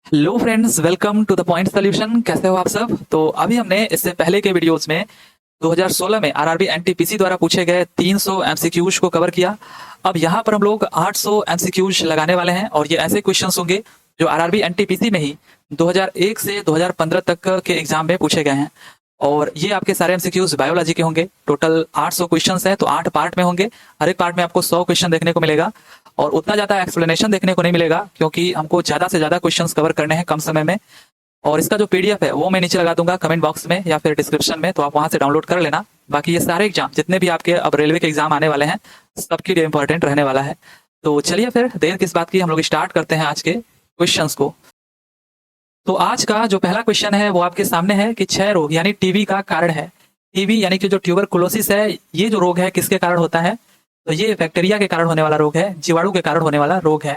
Hello friends, welcome to the point solution. कैसे हो आप सब? तो अभी हमने इससे पहले के वीडियोस में 2016 में आरआरबी एनटीपीसी द्वारा पूछे गए 300 एमसीक्यूज को कवर किया। अब यहाँ पर हम लोग 800 एमसीक्यूज लगाने वाले हैं और ये ऐसे क्वेश्चंस होंगे जो आरआरबी एनटीपीसी में ही 2001 से 2015 तक के एग्जाम में पूछे गए हैं। और ये आपके सारे एमसीक्यूज बायोलॉजी के होंगे। टोटल 800 क्वेश्चंस हैं, तो 8 पार्ट में होंगे। हर एक पार्ट में आपको 100 क्वेश्चन देखने को मिलेगा और उतना ज़्यादा एक्सप्लेनेशन देखने को नहीं मिलेगा, क्योंकि हमको ज़्यादा से ज़्यादा क्वेश्चंस कवर करने हैं कम समय में। और इसका जो पीडीएफ है वो मैं नीचे लगा दूंगा कमेंट बॉक्स में या फिर डिस्क्रिप्शन में, तो आप वहां से डाउनलोड कर लेना। बाकी ये सारे एग्जाम जितने भी आपके अब रेलवे के एग्जाम आने वाले हैं, सबके लिए इंपॉर्टेंट रहने वाला है। तो चलिए फिर देर किस बात की, हम लोग स्टार्ट करते हैं आज के क्वेश्चंस को। तो आज का जो पहला क्वेश्चन है वो आपके सामने है कि क्षय रोग यानी टीबी का कारण है। टीबी यानी कि जो ट्यूबरकुलोसिस है, ये जो रोग है किसके कारण होता है? तो ये बैक्टीरिया के कारण होने वाला रोग है, जीवाणु के कारण होने वाला रोग है।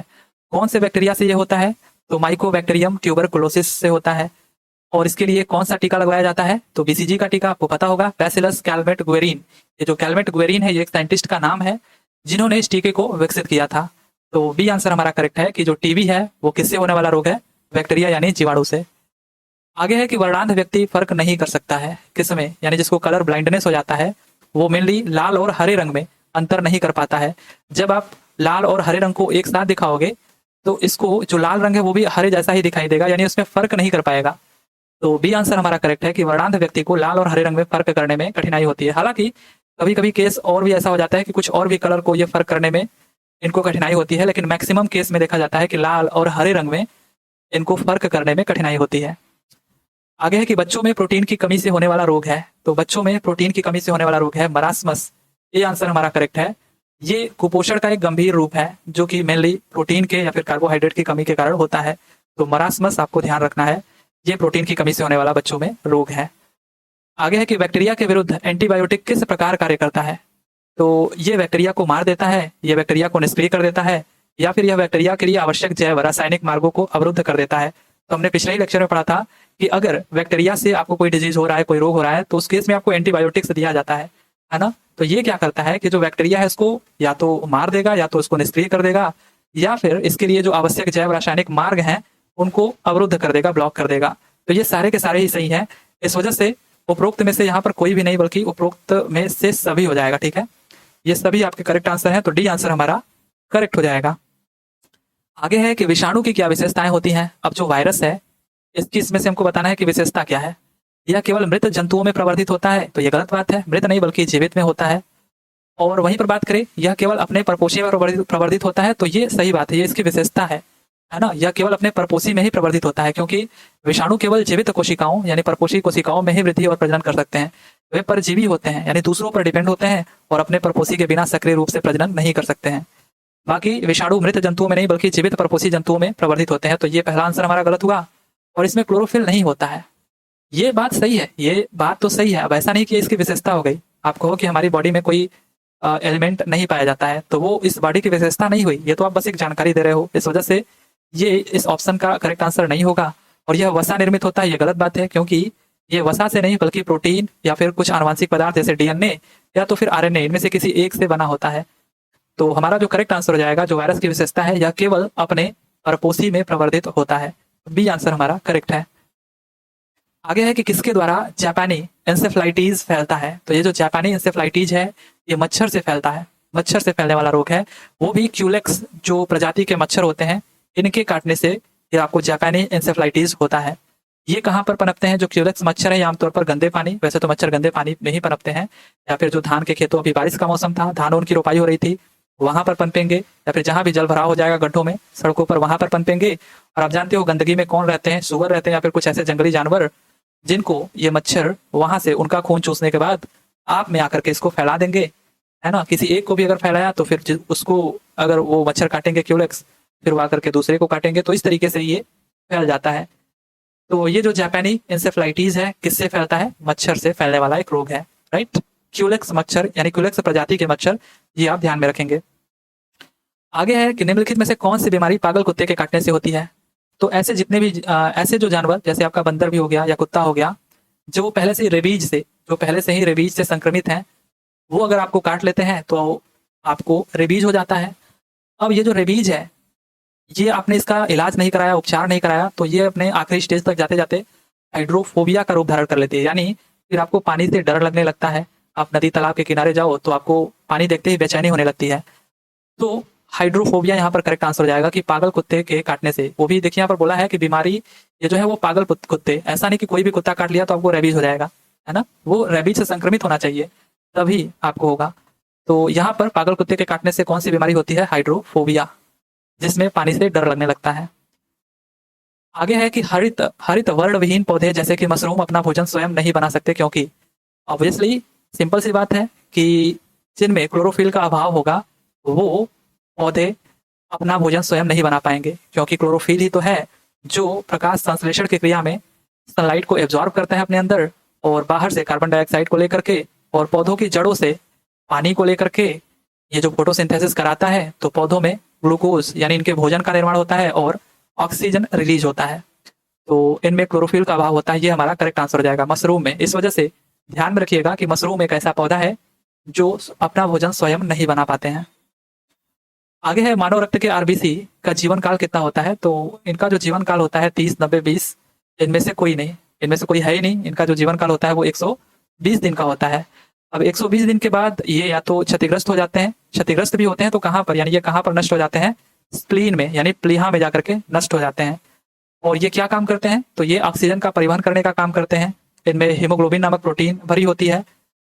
कौन से बैक्टीरिया से ये होता है? तो माइकोबैक्टीरियम ट्यूबरकुलोसिस से होता है। और इसके लिए कौन सा टीका लगवाया जाता है? तो बीसीजी का टीका आपको पता होगा, बैसिलस कैलमेट गुएरिन। ये जो कैलमेट गुएरिन है, ये एक साइंटिस्ट का नाम है जिन्होंने इस टीके को विकसित किया था। तो बी आंसर हमारा करेक्ट है कि जो टीबी है वो किससे होने वाला रोग है? बैक्टीरिया यानी जीवाणु से। आगे है कि वर्णांध व्यक्ति फर्क नहीं कर सकता है किसमें, यानी जिसको कलर ब्लाइंडनेस हो जाता है, वो मेनली लाल और हरे रंग में अंतर नहीं कर पाता है। जब आप लाल और हरे रंग को एक साथ दिखाओगे तो इसको जो लाल रंग है वो भी हरे जैसा ही दिखाई देगा, यानी उसमें फर्क नहीं कर पाएगा। तो बी आंसर हमारा करेक्ट है कि वर्णांध व्यक्ति को लाल और हरे रंग में फर्क करने में कठिनाई होती है। हालांकि कभी कभी केस और भी ऐसा हो जाता है कि कुछ और भी कलर को ये फर्क करने में इनको कठिनाई होती है, लेकिन मैक्सिमम केस में देखा जाता है कि लाल और हरे रंग में इनको फर्क करने में कठिनाई होती है। आगे है कि बच्चों में प्रोटीन की कमी से होने वाला रोग है। तो बच्चों में प्रोटीन की कमी से होने वाला रोग है मरासमस। ये आंसर हमारा करेक्ट है। ये कुपोषण का एक गंभीर रूप है जो कि मेनली प्रोटीन के या फिर कार्बोहाइड्रेट की कमी के कारण होता है। तो मरासमस आपको ध्यान रखना है, ये प्रोटीन की कमी से होने वाला बच्चों में रोग है। आगे है कि बैक्टीरिया के विरुद्ध एंटीबायोटिक किस प्रकार कार्य करता है? तो ये बैक्टीरिया को मार देता है, ये बैक्टीरिया को निष्क्रिय कर देता है, या फिर यह बैक्टीरिया के लिए आवश्यक जैव रासायनिक मार्गों को अवरुद्ध कर देता है। तो हमने पिछले ही लेक्चर में पढ़ा था कि अगर बैक्टीरिया से आपको कोई डिजीज हो रहा है, कोई रोग हो रहा है, तो उस केस में आपको एंटीबायोटिक्स दिया जाता है ना। तो ये क्या करता है कि जो बैक्टीरिया है इसको या तो मार देगा या तो इसको निष्क्रिय कर देगा, या फिर इसके लिए जो आवश्यक जैव रासायनिक मार्ग हैं उनको अवरुद्ध कर देगा, ब्लॉक कर देगा। तो ये सारे के सारे ही सही हैं। इस वजह से उपरोक्त में से यहाँ पर कोई भी नहीं बल्कि उपरोक्त में से सभी हो जाएगा। ठीक है, ये सभी आपके करेक्ट आंसर हैं, तो डी आंसर हमारा करेक्ट हो जाएगा। आगे है कि विषाणु की क्या विशेषताएं होती हैं? अब जो वायरस है इसकी इसमें से हमको बताना है कि विशेषता क्या है। यह केवल मृत जंतुओं में प्रवर्धित होता है, तो यह गलत बात है। मृत नहीं बल्कि जीवित में होता है। और वहीं पर बात करें यह केवल अपने परपोषी में प्रवर्धित होता है, तो ये सही बात है, ये इसकी विशेषता है ना। यह केवल अपने परपोषी में ही प्रवर्धित होता है, क्योंकि विषाणु केवल जीवित कोशिकाओं यानी परपोषी कोशिकाओं में ही वृद्धि और प्रजनन कर सकते हैं। वे परजीवी होते हैं, यानी दूसरों पर डिपेंड होते हैं और अपने परपोषी के बिना सक्रिय रूप से प्रजनन नहीं कर सकते हैं। बाकी विषाणु मृत जंतुओं में नहीं बल्कि जीवित परपोषी जंतुओं में प्रवर्धित होते हैं, तो ये पहला आंसर हमारा गलत हुआ। और इसमें क्लोरोफिल नहीं होता है, ये बात सही है, ये बात तो सही है। अब ऐसा नहीं कि इसकी विशेषता हो गई। आप कहो कि हमारी बॉडी में कोई एलिमेंट नहीं पाया जाता है, तो वो इस बॉडी की विशेषता नहीं हुई, ये तो आप बस एक जानकारी दे रहे हो। इस वजह से ये इस ऑप्शन का करेक्ट आंसर नहीं होगा। और यह वसा निर्मित होता है, ये गलत बात है, क्योंकि ये वसा से नहीं बल्कि प्रोटीन या फिर कुछ आनुवंशिक पदार्थ जैसे डीएनए या तो फिर आरएनए, इनमें से किसी एक से बना होता है। तो हमारा जो करेक्ट आंसर हो जाएगा, जो वायरस की विशेषता है, यह केवल अपने परपोषी में प्रवर्धित होता है। बी आंसर हमारा करेक्ट है। आगे है कि किसके द्वारा जापानी एंसेफ्लाइटिस फैलता है? तो ये जो जापानी एंसेफ्लाइटिस है ये मच्छर से फैलता है, मच्छर से फैलने वाला रोग है। वो भी क्यूलेक्स जो प्रजाति के मच्छर होते हैं, इनके काटने से ये आपको जापानी एंसेफ्लाइटिस होता है। ये कहाँ पर पनपते हैं? जो क्यूलेक्स मच्छर है ये आमतौर पर गंदे पानी, वैसे तो मच्छर गंदे पानी में ही पनपते हैं, या फिर जो धान के खेतों, अभी बारिश का मौसम था, धान उनकी रोपाई हो रही थी, वहां पर पनपेंगे, या फिर जहां भी जल भराव हो जाएगा गड्ढों में, सड़कों पर, वहां पर पनपेंगे। और आप जानते हो गंदगी में कौन रहते हैं? सुअर रहते हैं, या फिर कुछ ऐसे जंगली जानवर जिनको ये मच्छर वहां से उनका खून चूसने के बाद आप में आकर के इसको फैला देंगे, है ना। किसी एक को भी अगर फैलाया तो फिर उसको अगर वो मच्छर काटेंगे क्यूलेक्स, फिर वो आकर के दूसरे को काटेंगे, तो इस तरीके से ये फैल जाता है। तो ये जो जापानी इंसेफ्लाइटिस है किससे फैलता है? मच्छर से फैलने वाला एक रोग है, राइट। क्यूलेक्स मच्छर यानी क्यूलेक्स प्रजाति के मच्छर, ये आप ध्यान में रखेंगे। आगे है कि निम्नलिखित में से कौन सी बीमारी पागल कुत्ते के काटने से होती है? तो ऐसे जितने भी ऐसे जो जानवर, जैसे आपका बंदर भी हो गया या कुत्ता हो गया, जो पहले से ही रेबीज से संक्रमित हैं, वो अगर आपको काट लेते हैं तो आपको रेबीज हो जाता है। अब ये जो रेबीज है ये आपने इसका इलाज नहीं कराया, उपचार नहीं कराया, तो ये अपने आखिरी स्टेज तक जाते जाते हाइड्रोफोबिया का रूप धारण कर लेती है। यानी फिर आपको पानी से डर लगने लगता है। आप नदी तालाब के किनारे जाओ तो आपको पानी देखते ही बेचैनी होने लगती है। तो हाइड्रोफोबिया यहाँ पर करेक्ट आंसर हो जाएगा कि पागल कुत्ते के काटने से। वो भी देखिए यहाँ पर बोला है कि बीमारी ये जो है वो पागल कुत्ते, ऐसा नहीं कि कोई भी कुत्ता काट लिया तो आपको रेबीज हो जाएगा, है ना। वो रेबीज से संक्रमित होना चाहिए तभी आपको होगा। तो यहाँ पर पागल कुत्ते के काटने से कौन सी बीमारी होती है? हाइड्रोफोबिया, जिसमें पानी से डर लगने लगता है। आगे है कि हरित हरित वर्णविहीन पौधे जैसे कि मशरूम अपना भोजन स्वयं नहीं बना सकते क्योंकि ऑब्वियसली सिंपल सी बात है कि जिनमें क्लोरोफिल का अभाव होगा वो पौधे अपना भोजन स्वयं नहीं बना पाएंगे, क्योंकि क्लोरोफिल ही तो है जो प्रकाश संश्लेषण की क्रिया में सनलाइट को एब्जॉर्ब करता है अपने अंदर और बाहर से कार्बन डाइऑक्साइड को लेकर के और पौधों की जड़ों से पानी को लेकर के ये जो फोटोसिंथेसिस कराता है तो पौधों में ग्लूकोज यानी इनके भोजन का निर्माण होता है और ऑक्सीजन रिलीज होता है। तो इनमें क्लोरोफिल का अभाव होता है, ये हमारा करेक्ट आंसर हो जाएगा मशरूम में। इस वजह से ध्यान में रखिएगा कि मशरूम एक ऐसा पौधा है जो अपना भोजन स्वयं नहीं बना पाते हैं। आगे है मानव रक्त के आरबीसी का जीवन काल कितना होता है? तो इनका जो जीवन काल होता है 30, 90, 20, इनमें से कोई नहीं, इनमें से कोई है ही नहीं। इनका जो जीवन काल होता है वो 120 दिन का होता है। अब 120 दिन के बाद ये या तो क्षतिग्रस्त हो जाते हैं, क्षतिग्रस्त भी होते हैं तो कहाँ पर, यानी ये कहाँ पर नष्ट हो जाते हैं? स्प्लीन में यानी प्लीहा में जाकर के नष्ट हो जाते हैं। और ये क्या काम करते हैं? तो ये ऑक्सीजन का परिवहन करने का काम करते हैं। इनमें हीमोग्लोबिन नामक प्रोटीन भरी होती है।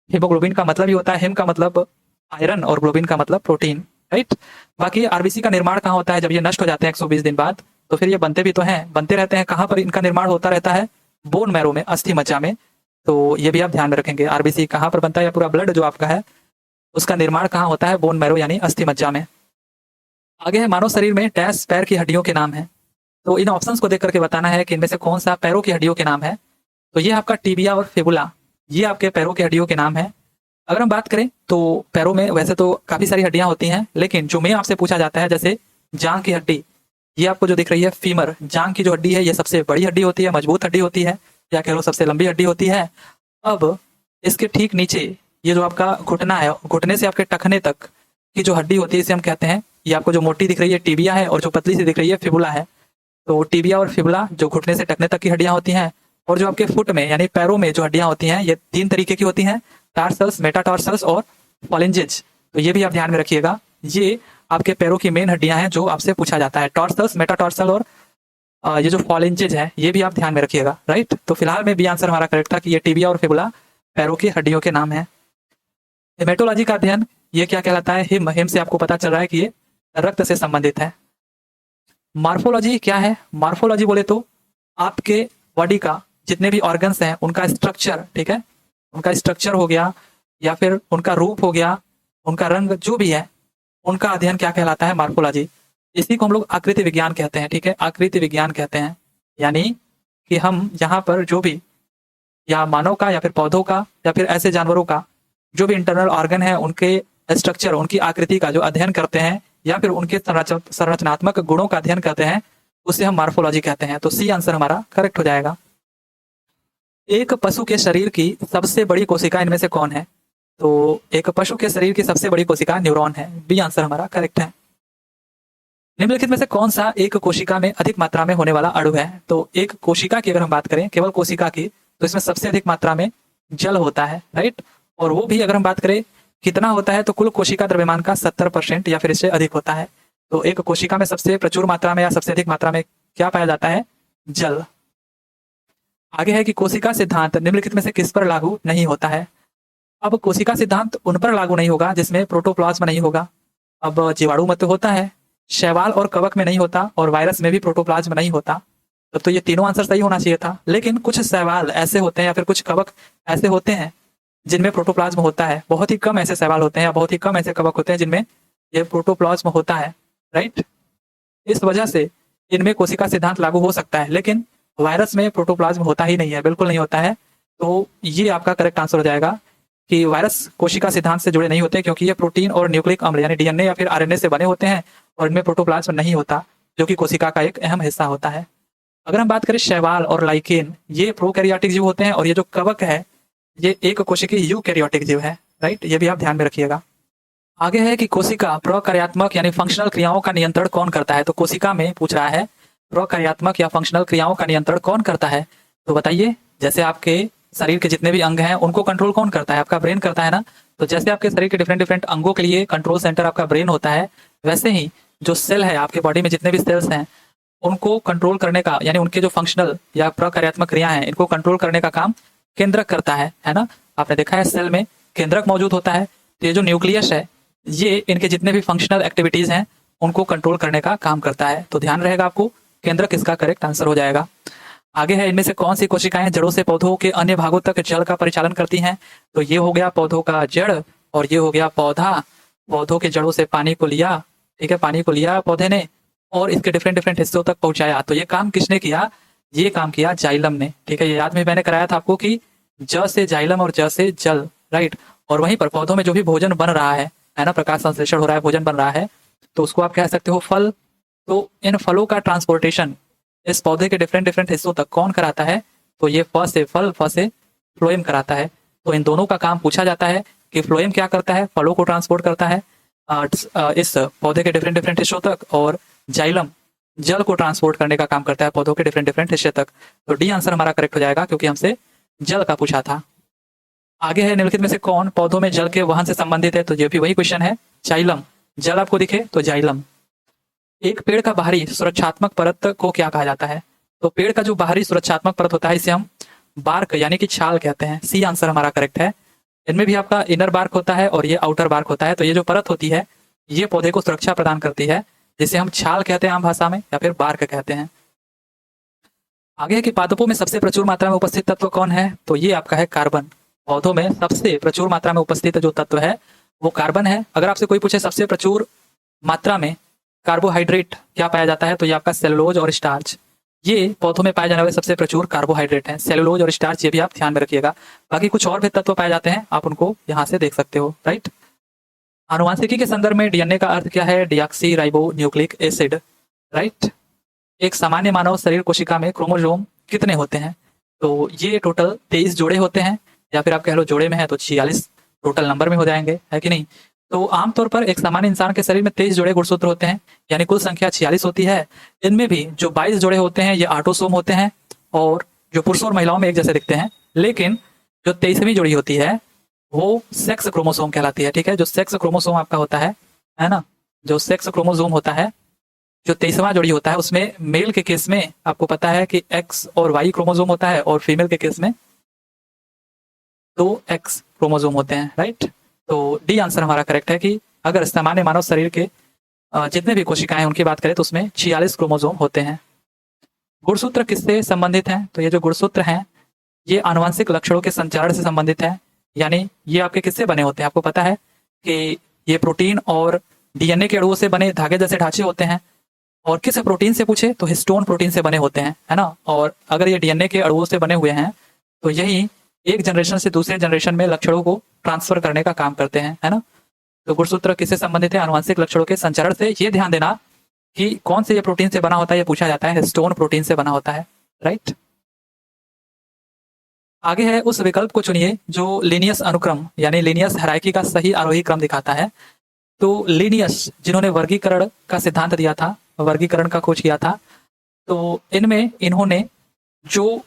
हीमोग्लोबिन का मतलब ही होता है, हिम का मतलब आयरन और ग्लोबिन का मतलब प्रोटीन, राइट। बाकी आरबीसी का निर्माण कहाँ होता है? जब ये नष्ट हो जाते हैं 120 दिन बाद तो फिर ये बनते भी तो हैं, बनते रहते हैं। कहाँ पर इनका निर्माण होता रहता है? बोन मैरो में, अस्थि मज्जा में। तो ये भी आप ध्यान में रखेंगे, आरबीसी कहाँ पर बनता है या पूरा ब्लड जो आपका है उसका निर्माण कहाँ होता है? बोन मैरो यानी अस्थि मज्जा में। आगे है मानव शरीर में डैश पैर की हड्डियों के नाम है। तो इन ऑप्शंस को देख करके बताना है कि इनमें से कौन सा पैरों की हड्डियों के नाम है। तो ये आपका टिबिया और फिबुला, ये आपके पैरों की हड्डियों के नाम है। अगर हम बात करें तो पैरों में वैसे तो काफी सारी हड्डियां होती हैं, लेकिन जो में आपसे पूछा जाता है जैसे जांग की हड्डी, ये आपको जो दिख रही है फीमर, जांग की जो हड्डी है ये सबसे बड़ी हड्डी होती है, मजबूत हड्डी होती है, या कह लो सबसे लंबी हड्डी होती है। अब इसके ठीक नीचे ये जो आपका घुटना है, घुटने से आपके टखने तक की जो हड्डी होती है इसे हम कहते हैं, ये आपको जो मोटी दिख रही है टिबिया है और जो पतली सी दिख रही है फिबुला है। तो टिबिया और फिबुला जो घुटने से टखने तक की हड्डियां होती हैं, और जो आपके फुट में यानी पैरों में जो हड्डियां होती हैं ये 3 तरीके की होती हैं, टार्सल्स, मेटाटार्सल्स और फॉलेंजेज। तो ये भी आप ध्यान में रखिएगा, ये आपके पैरों की मेन हड्डियां हैं जो आपसे पूछा जाता है, टॉर्सल्स, मेटाटार्सल और ये जो फॉलेंजेज है ये भी आप ध्यान में रखिएगा, राइट। तो फिलहाल में भी आंसर हमारा करेक्ट था कि ये टिबिया और फिबुला पैरों की हड्डियों के नाम है। हेमेटोलॉजी का अध्ययन ये क्या कहलाता है? हिम, हिम से आपको पता चल रहा है कि ये रक्त से संबंधित है। मार्फोलॉजी क्या है? मार्फोलॉजी बोले तो आपके बॉडी का जितने भी ऑर्गन्स हैं उनका स्ट्रक्चर, ठीक है, उनका स्ट्रक्चर हो गया या फिर उनका रूप हो गया, उनका रंग जो भी है, उनका अध्ययन क्या कहलाता है? मार्फोलॉजी। इसी को हम लोग आकृति विज्ञान कहते हैं, ठीक है, आकृति विज्ञान कहते हैं। यानी कि हम यहाँ पर जो भी या मानव का या फिर पौधों का या फिर ऐसे जानवरों का जो भी इंटरनल ऑर्गन है उनके स्ट्रक्चर, उनकी आकृति का जो अध्ययन करते हैं या फिर उनके संरचनात्मक गुणों का अध्ययन करते हैं उसे हम मार्फोलॉजी कहते हैं। तो सी आंसर हमारा करेक्ट हो जाएगा। एक पशु के शरीर की सबसे बड़ी कोशिका इनमें से कौन है? तो एक पशु के शरीर की सबसे बड़ी कोशिका न्यूरॉन है, बी आंसर हमारा करेक्ट है। निम्नलिखित में से कौन सा एक कोशिका में अधिक मात्रा में होने वाला अणु है? तो एक कोशिका की अगर हम बात करें, केवल कोशिका की, तो इसमें सबसे अधिक मात्रा में जल होता है, राइट। और वो भी अगर हम बात करें कितना होता है तो कुल कोशिका द्रव्यमान का 70% या फिर इससे अधिक होता है। तो एक कोशिका में सबसे प्रचुर मात्रा में या सबसे अधिक मात्रा में क्या पाया जाता है? जल। आगे है कि कोशिका सिद्धांत निम्नलिखित में से किस पर लागू नहीं होता है? अब कोशिका सिद्धांत उन पर लागू नहीं होगा जिसमें प्रोटोप्लाज्म नहीं होगा। अब जीवाणु में तो होता है, शैवाल और कवक में नहीं होता, और वायरस में भी प्रोटोप्लाज्म नहीं होता। तब तो ये तीनों आंसर सही होना चाहिए था। लेकिन कुछ शैवाल ऐसे होते हैं या फिर कुछ कवक ऐसे होते हैं जिनमें प्रोटोप्लाज्म होता है। बहुत ही कम ऐसे शैवाल होते हैं या बहुत ही कम ऐसे कवक होते हैं जिनमें ये प्रोटोप्लाज्म होता है, राइट। इस वजह से इनमें कोशिका सिद्धांत लागू हो सकता है, लेकिन वायरस में प्रोटोप्लाज्म होता ही नहीं है, बिल्कुल नहीं होता है। तो ये आपका करेक्ट आंसर हो जाएगा कि वायरस कोशिका सिद्धांत से जुड़े नहीं होते, क्योंकि ये प्रोटीन और न्यूक्लिक अम्ल यानी डीएनए या फिर आरएनए से बने होते हैं और इनमें प्रोटोप्लाज्म नहीं होता, जो कि कोशिका का एक अहम हिस्सा होता है। अगर हम बात करें शैवाल और लाइकेन, ये प्रोकैरियोटिक जीव होते हैं, और ये जो कवक है ये एक कोशिकीय यूकैरियोटिक जीव है, राइट। ये भी आप ध्यान में रखिएगा। आगे है कि कोशिका प्रकार्यात्मक यानी फंक्शनल क्रियाओं का नियंत्रण कौन करता है। तो कोशिका में पूछ रहा है प्रकार्यात्मक या फंक्शनल क्रियाओं का नियंत्रण कौन करता है। तो बताइए, जैसे आपके शरीर के जितने भी अंग हैं उनको कंट्रोल कौन करता है, आपका ब्रेन करता है ना। तो जैसे आपके शरीर के डिफरेंट डिफरेंट अंगों के लिए कंट्रोल सेंटर आपका ब्रेन होता है, वैसे ही जो सेल है आपके बॉडी में जितने भी सेल्स हैं उनको कंट्रोल करने का, यानी उनके जो फंक्शनल या प्रकार्यात्मक क्रिया हैं इनको कंट्रोल करने का काम केंद्रक करता है ना। आपने देखा है सेल में केंद्रक मौजूद होता है। तो ये जो न्यूक्लियस है ये इनके जितने भी फंक्शनल एक्टिविटीज हैं उनको कंट्रोल करने का काम करता है। तो ध्यान रहेगा आपको, केंद्रक इसका करेक्ट आंसर हो जाएगा। आगे है, इनमें से कौन सी कोशिकाएं जड़ों से पौधों के अन्य भागों तक जल का परिचालन करती हैं। तो ये हो गया पौधों का जड़ और ये हो गया पौधा। पौधों के जड़ों से पानी को लिया, ठीक है, पानी को लिया पौधे ने और इसके डिफरेंट डिफरेंट हिस्सों तक पहुंचाया। तो ये काम किसने किया, ये काम किया जाइलम ने, ठीक है। ये याद में मैंने कराया था आपको कि ज से जाइलम और ज से जल, राइट। और वहीं पर पौधों में जो भी भोजन बन रहा है ना, प्रकाश संश्लेषण हो रहा है, भोजन बन रहा है, तो उसको आप कह सकते हो फल। तो इन फलों का ट्रांसपोर्टेशन इस पौधे के डिफरेंट डिफरेंट हिस्सों तक कौन कराता है। तो ये फ से फल, फ से फ्लोएम कराता है। तो इन दोनों का काम पूछा जाता है कि फ्लोएम क्या करता है, फलों को ट्रांसपोर्ट करता है इस पौधे के डिफरेंट डिफरेंट हिस्सों तक, और जाइलम जल को ट्रांसपोर्ट करने का काम करता है पौधों के डिफरेंट डिफरेंट हिस्से तक। तो डी आंसर हमारा करेक्ट हो जाएगा क्योंकि हमसे जल का पूछा था। आगे है, निम्नलिखित में से कौन पौधों में जल के वहन से संबंधित है। तो ये भी वही क्वेश्चन है, जाइलम। जल आपको दिखे तो जाइलम। एक पेड़ का बाहरी सुरक्षात्मक परत को क्या कहा जाता है। तो पेड़ का जो बाहरी सुरक्षात्मक परत होता है इसे हम बार्क यानी कि छाल कहते हैं। सी आंसर हमारा करेक्ट है। इनमें भी आपका इनर बार्क होता है और ये आउटर बार्क होता है। तो ये जो परत होती है ये पौधे को सुरक्षा प्रदान करती है, जिसे हम छाल कहते हैं आम भाषा में, या फिर बार्क कहते हैं। आगे है कि पादपों में सबसे प्रचुर मात्रा में उपस्थित तत्व कौन है। तो ये आपका है कार्बन। पौधों में सबसे प्रचुर मात्रा में उपस्थित जो तत्व है वो कार्बन है। अगर आपसे कोई पूछे सबसे प्रचुर मात्रा में कार्बोहाइड्रेट क्या पाया जाता है, तो ये आपका सेलुलोज और स्टार्च। ये पौधों में पाए जाने वाले सबसे प्रचुर कार्बोहाइड्रेट हैं, सेलुलोज और स्टार्च। ये भी आप ध्यान में रखिएगा। बाकी कुछ और भी तत्व पाए जाते हैं, आप उनको यहाँ से देख सकते हो, राइट। आनुवांशिकी के संदर्भ में डीएनए का अर्थ क्या है, deoxy ribo nucleic acid, right. एक सामान्य मानव शरीर कोशिका में क्रोमोसोम कितने होते हैं। तो ये टोटल 23 जोड़े होते हैं, या फिर आप कह लो जोड़े में है तो 46 टोटल नंबर में हो जाएंगे, है कि नहीं। तो आमतौर पर एक सामान्य इंसान के शरीर में 23 जोड़े गुणसूत्र होते हैं, यानी कुल संख्या 46 होती है। इनमें भी जो 22 जोड़े होते हैं ये ऑटोसोम होते हैं, और जो पुरुषों और महिलाओं में एक जैसे दिखते हैं। लेकिन जो 23वीं जोड़ी होती है वो सेक्स क्रोमोसोम कहलाती है, ठीक है। जो सेक्स क्रोमोसोम आपका होता है ना, जो सेक्स क्रोमोसोम होता है, जो 23वां जोड़ी होता है उसमें मेल के केस में आपको पता है कि एक्स और वाई क्रोमोसोम होता है, और फीमेल के केस में 2 एक्स क्रोमोसोम होते हैं, राइट। तो डी आंसर हमारा करेक्ट है कि अगर सामान्य मानव शरीर के जितने भी कोशिकाएं हैं उनकी बात करें तो उसमें 46 क्रोमोसोम होते हैं। गुणसूत्र किससे संबंधित हैं। तो ये जो गुणसूत्र हैं ये आनुवंशिक लक्षणों के संचरण से संबंधित है। यानी ये आपके किससे बने होते हैं, आपको पता है कि ये प्रोटीन और डीएनए के अणुओं से बने धागे जैसे ढांचे होते हैं। और किस प्रोटीन से पूछे तो हिस्टोन प्रोटीन से बने होते हैं, है ना। और अगर ये डीएनए के अणुओं से बने हुए हैं तो यही एक जनरेशन से दूसरे जनरेशन में लक्षणों को ट्रांसफर करने का काम करते हैं, है ना। तो गुणसूत्र किससे संबंधित है, आनुवंशिक लक्षणों के संचरण से। ये ध्यान देना कि कौन से ये प्रोटीन से बना होता है, ये पूछा जाता है, हिस्टोन प्रोटीन से बना होता है, राइट। आगे है, उस विकल्प को चुनिए जो लीनियस अनुक्रम यानी लीनियस हायरार्की का सही आरोही क्रम दिखाता है। तो लीनियस जिन्होंने वर्गीकरण का सिद्धांत दिया था, वर्गीकरण का खोज किया था, तो इनमें इन्होंने जो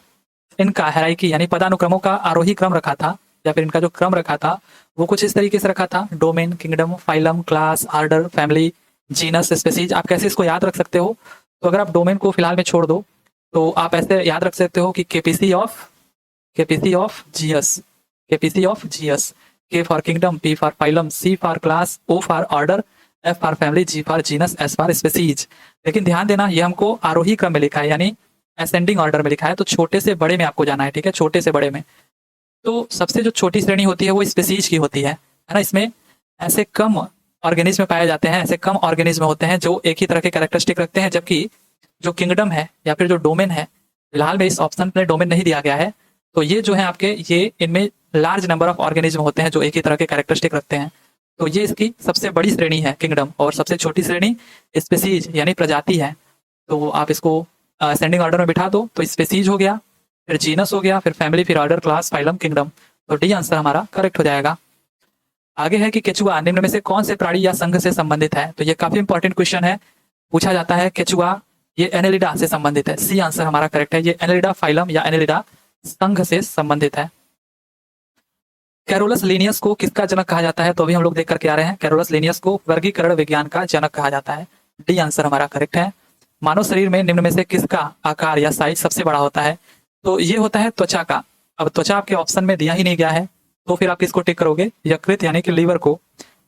इनका हायरार्की यानी पदानुक्रमों का आरोही क्रम रखा था, या फिर इनका जो क्रम रखा था वो कुछ इस तरीके से रखा था, domain, kingdom, phylum, class, order, family, genus, species. आप कैसे इसको याद रख सकते हो। तो अगर आप डोमेन को फिलहाल में छोड़ दो तो आप ऐसे याद रख सकते हो कि KPC of GS, KPC of GS, K for kingdom, P for phylum, C for class, O for order, F for family, G for genus, S for species. लेकिन ध्यान देना ये हमको आरोही क्रम में लिखा है, यानी असेंडिंग ऑर्डर में लिखा है। तो छोटे से बड़े में आपको जाना है, ठीक है, छोटे से बड़े में। तो सबसे जो छोटी श्रेणी होती है वो स्पीसीज की होती है ना। इसमें ऐसे कम ऑर्गेनिज्म पाए जाते हैं, ऐसे कम ऑर्गेनिज्म होते हैं जो एक ही तरह के कैरेक्टरिस्टिक रखते हैं। जबकि जो किंगडम है या फिर जो डोमेन है, फिलहाल में इस ऑप्शन में डोमेन नहीं दिया गया है, तो ये जो है आपके, ये इनमें लार्ज नंबर ऑफ ऑर्गेनिज्म होते हैं जो एक ही तरह के कैरेक्टरिस्टिक रखते हैं। तो ये इसकी सबसे बड़ी श्रेणी है किंगडम, और सबसे छोटी श्रेणी स्पीसीज यानी प्रजाति है। तो आप इसको असेंडिंग ऑर्डर में बिठा दो तो स्पीसीज हो गया, फिर जीनस हो गया, फिर फैमिली, फिर ऑर्डर, क्लास, फाइलम, किंगडम। तो डी आंसर हमारा करेक्ट हो जाएगा। आगे है कि केचुआ निम्न में से कौन से प्राणी या संघ से संबंधित है? तो ये काफी इंपॉर्टेंट क्वेश्चन है, पूछा जाता है। केचुआ ये एनेलिडा से संबंधित है। सी आंसर हमारा करेक्ट है, ये एनेलिडा फाइलम या एनेलिडा संघ से संबंधित है। कैरोलस लिनियस को किसका जनक कहा जाता है? तो अभी हम लोग देख करके आ रहे हैं, कैरोलस लिनियस को वर्गीकरण विज्ञान का जनक कहा जाता है। डी आंसर हमारा करेक्ट है। मानव शरीर में निम्न में से किसका आकार या साइज सबसे बड़ा होता है? तो ये होता है त्वचा का। अब त्वचा आपके ऑप्शन में दिया ही नहीं गया है, तो फिर आप किसको टिक करोगे? यकृत यानी कि लीवर को।